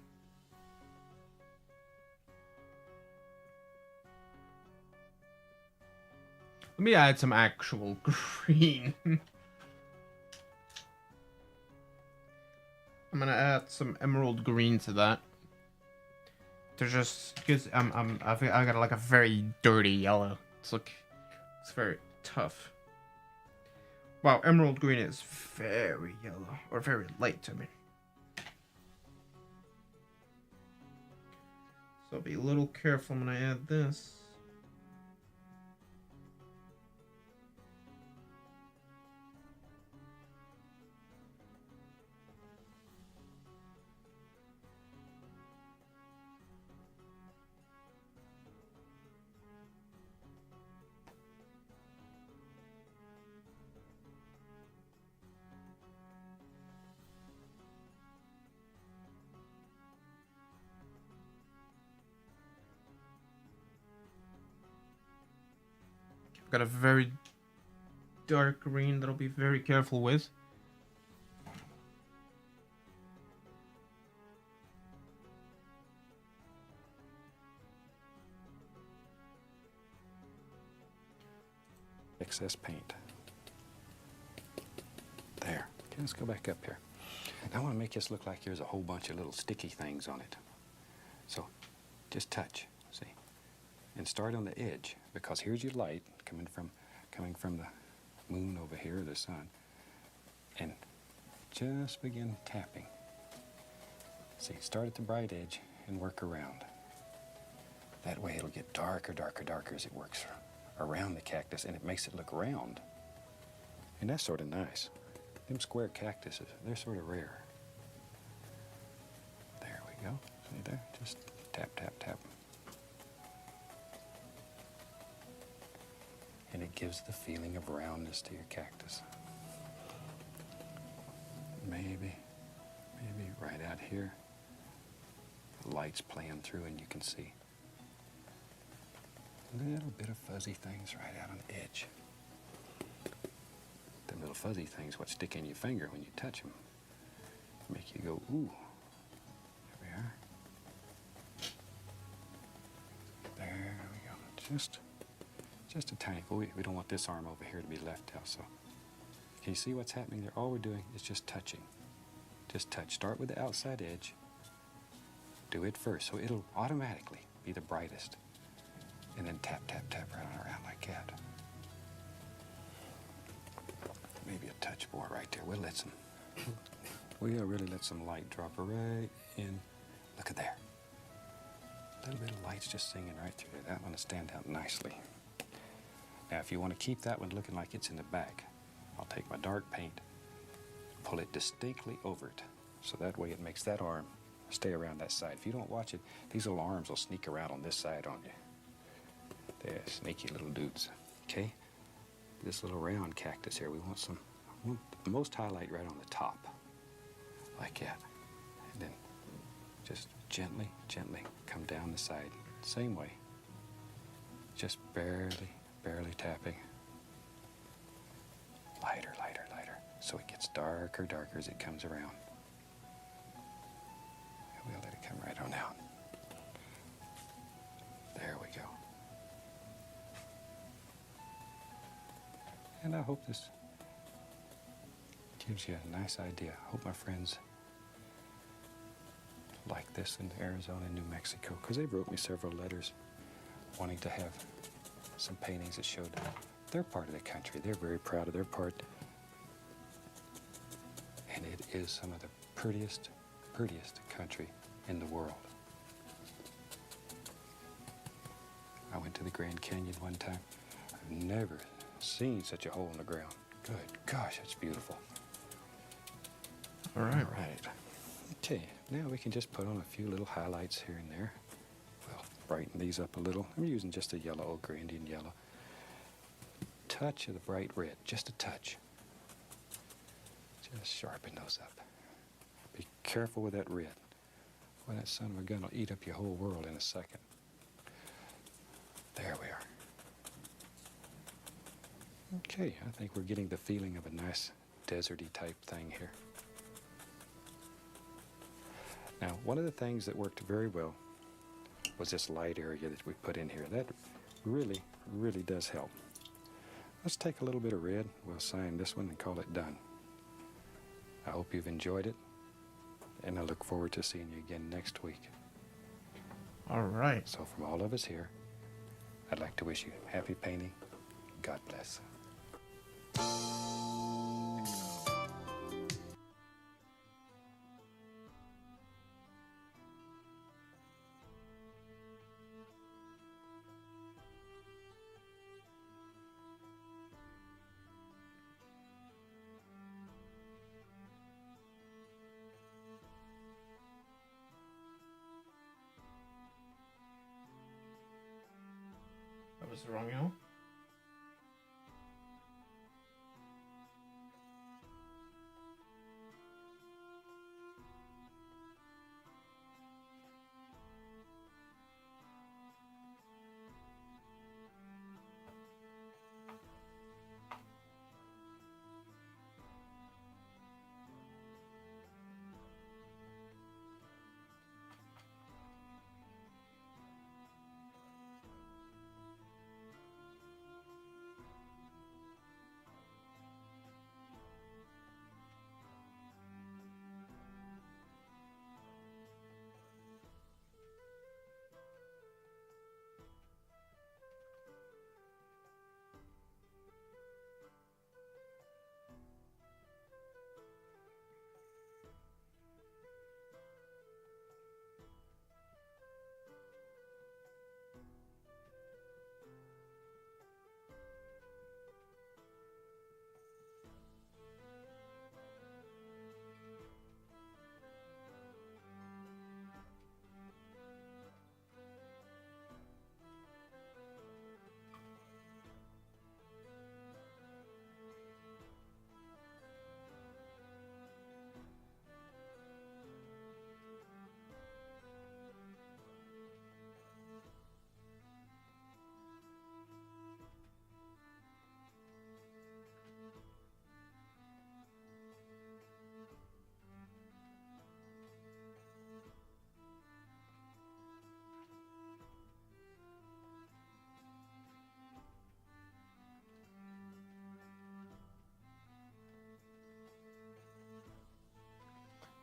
Let me add some actual green. I'm gonna add some emerald green to that. They're just because I think I got like a very dirty yellow. It's very tough. Wow, emerald green is very yellow or very light. I mean. So be a little careful when I add this. got a very dark green that I'll be very careful with. Excess paint. There. Okay, let's go back up here. Now I want to make this look like there's a whole bunch of little sticky things on it. So just touch, see, and start on the edge, because here's your light coming from the moon over here, the sun, and just begin tapping. See, start at the bright edge and work around. That way it'll get darker, darker, darker as it works around the cactus, and it makes it look round. And that's sort of nice. Them square cactuses, they're sort of rare. There we go. See there? Just tap, tap, tap. And it gives the feeling of roundness to your cactus. Maybe right out here, the light's playing through and you can see a little bit of fuzzy things right out on the edge. Them little fuzzy things what stick in your finger when you touch them. Make you go, ooh. There we are. There we go. Just a tiny, we don't want this arm over here to be left out, so. Can you see what's happening there? All we're doing is just touching. Just touch. Start with the outside edge. Do it first, so it'll automatically be the brightest. And then tap, tap, tap right on around like that. Maybe a touch more right there. We'll really let some light drop right in. Look at there. A little bit of light's just singing right through there. That one will stand out nicely. Now, if you want to keep that one looking like it's in the back, I'll take my dark paint, pull it distinctly over it, so that way it makes that arm stay around that side. If you don't watch it, these little arms will sneak around on this side on you. They're sneaky little dudes, okay? This little round cactus here, we want the most highlight right on the top, like that. And then just gently, gently come down the side, same way. Just barely, barely tapping. Lighter, lighter, lighter, so it gets darker, darker as it comes around. And we'll let it come right on out. There we go. And I hope this gives you a nice idea. I hope my friends like this in Arizona and New Mexico, because they wrote me several letters wanting to have some paintings that showed their part of the country. They're very proud of their part. And it is some of the prettiest country in the world. I went to the Grand Canyon one time. I've never seen such a hole in the ground. Good gosh, it's beautiful. All right. Okay, now we can just put on a few little highlights here and there. We'll brighten these up a little. I'm using just a yellow ochre, Indian yellow. Touch of the bright red, just a touch. Just sharpen those up. Be careful with that red. Boy, that son of a gun will eat up your whole world in a second. There we are. Okay, I think we're getting the feeling of a nice deserty type thing here. Now, one of the things that worked very well was this light area that we put in here. That really, really does help. Let's take a little bit of red. We'll sign this one and call it done. I hope you've enjoyed it, and I look forward to seeing you again next week. All right. So from all of us here, I'd like to wish you happy painting. God bless. That was the wrong angle.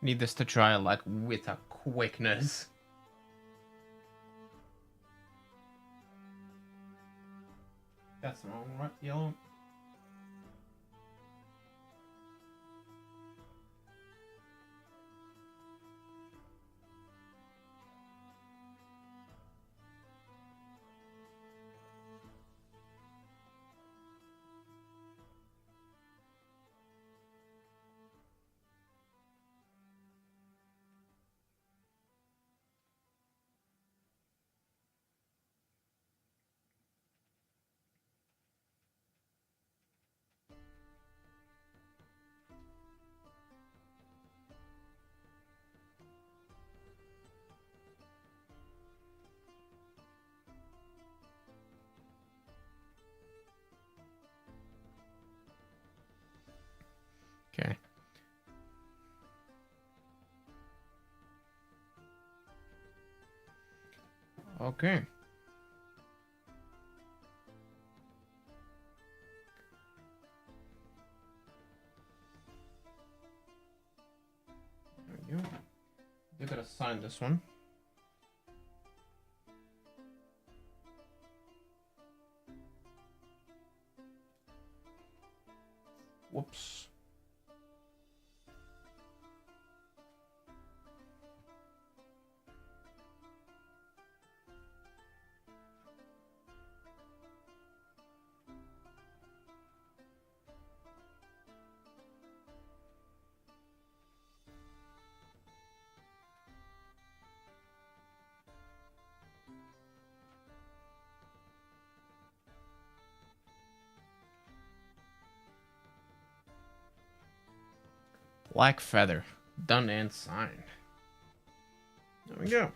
Need this to dry like with a quickness. That's wrong, right? Yellow. Okay. Okay. There we go. You gotta sign this one. Whoops. Black feather. Done and signed. There we go.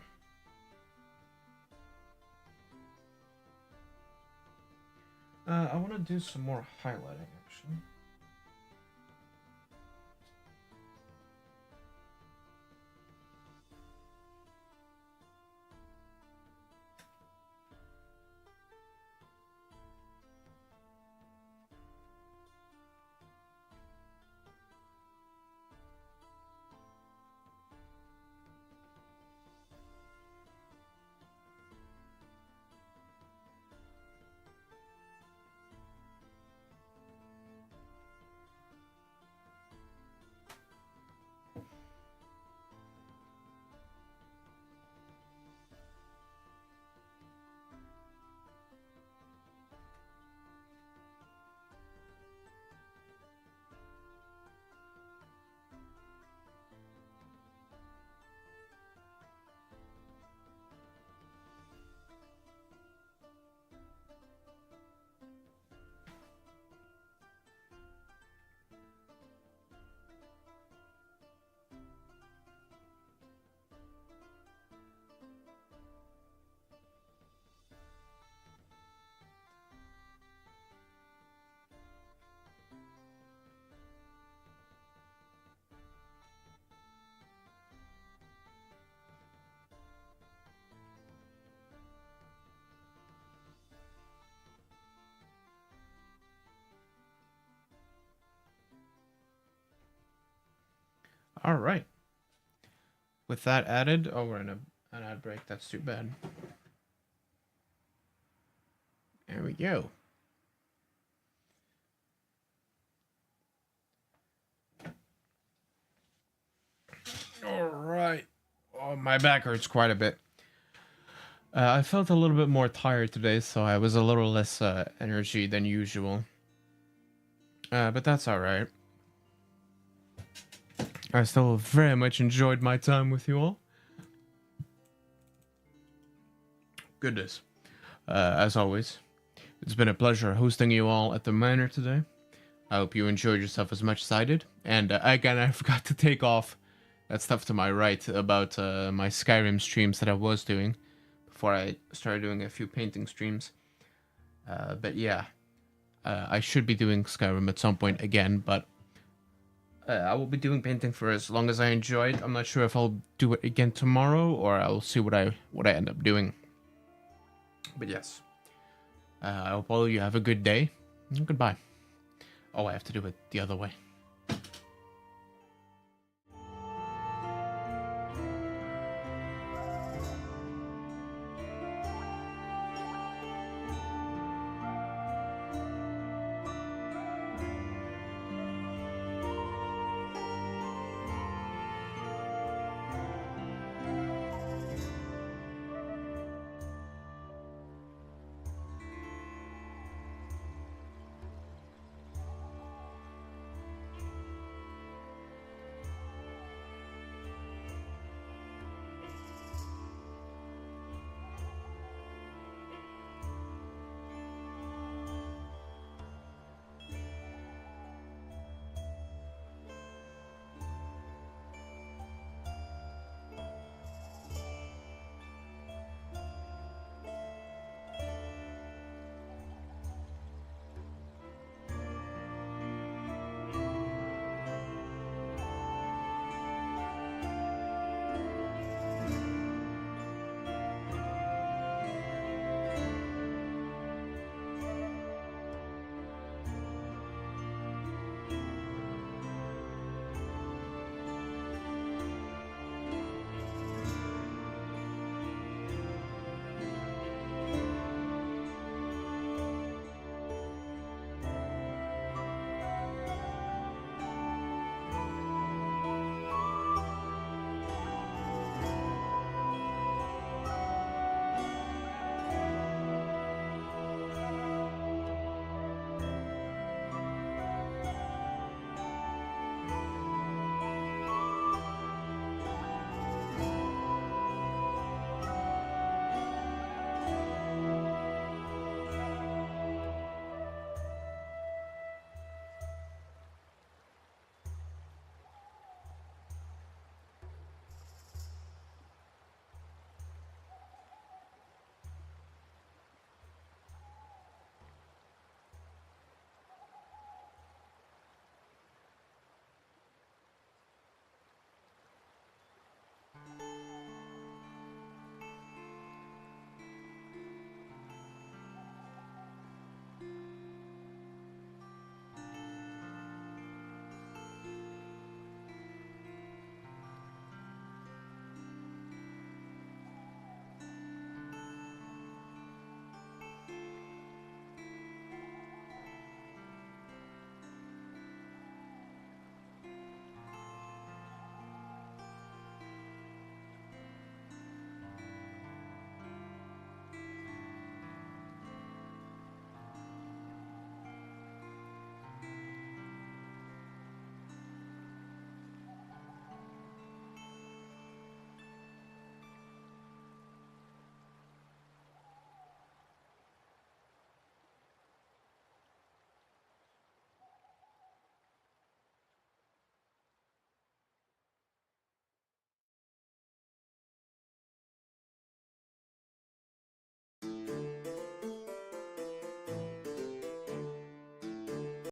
I want to do some more highlighting, actually. All right. With that added, oh, we're in an ad break. That's too bad. There we go. All right. Oh, my back hurts quite a bit. I felt a little bit more tired today, so I was a little less energy than usual. But that's all right. I still very much enjoyed my time with you all. Goodness. As always, it's been a pleasure hosting you all at the manor today. I hope you enjoyed yourself as much as I did. And again, I forgot to take off that stuff to my right about my Skyrim streams that I was doing before I started doing a few painting streams. But yeah, I should be doing Skyrim at some point again, but I will be doing painting for as long as I enjoy it. I'm not sure if I'll do it again tomorrow or I'll see what I end up doing. But yes, I hope all of you have a good day. Goodbye. Oh, I have to do it the other way.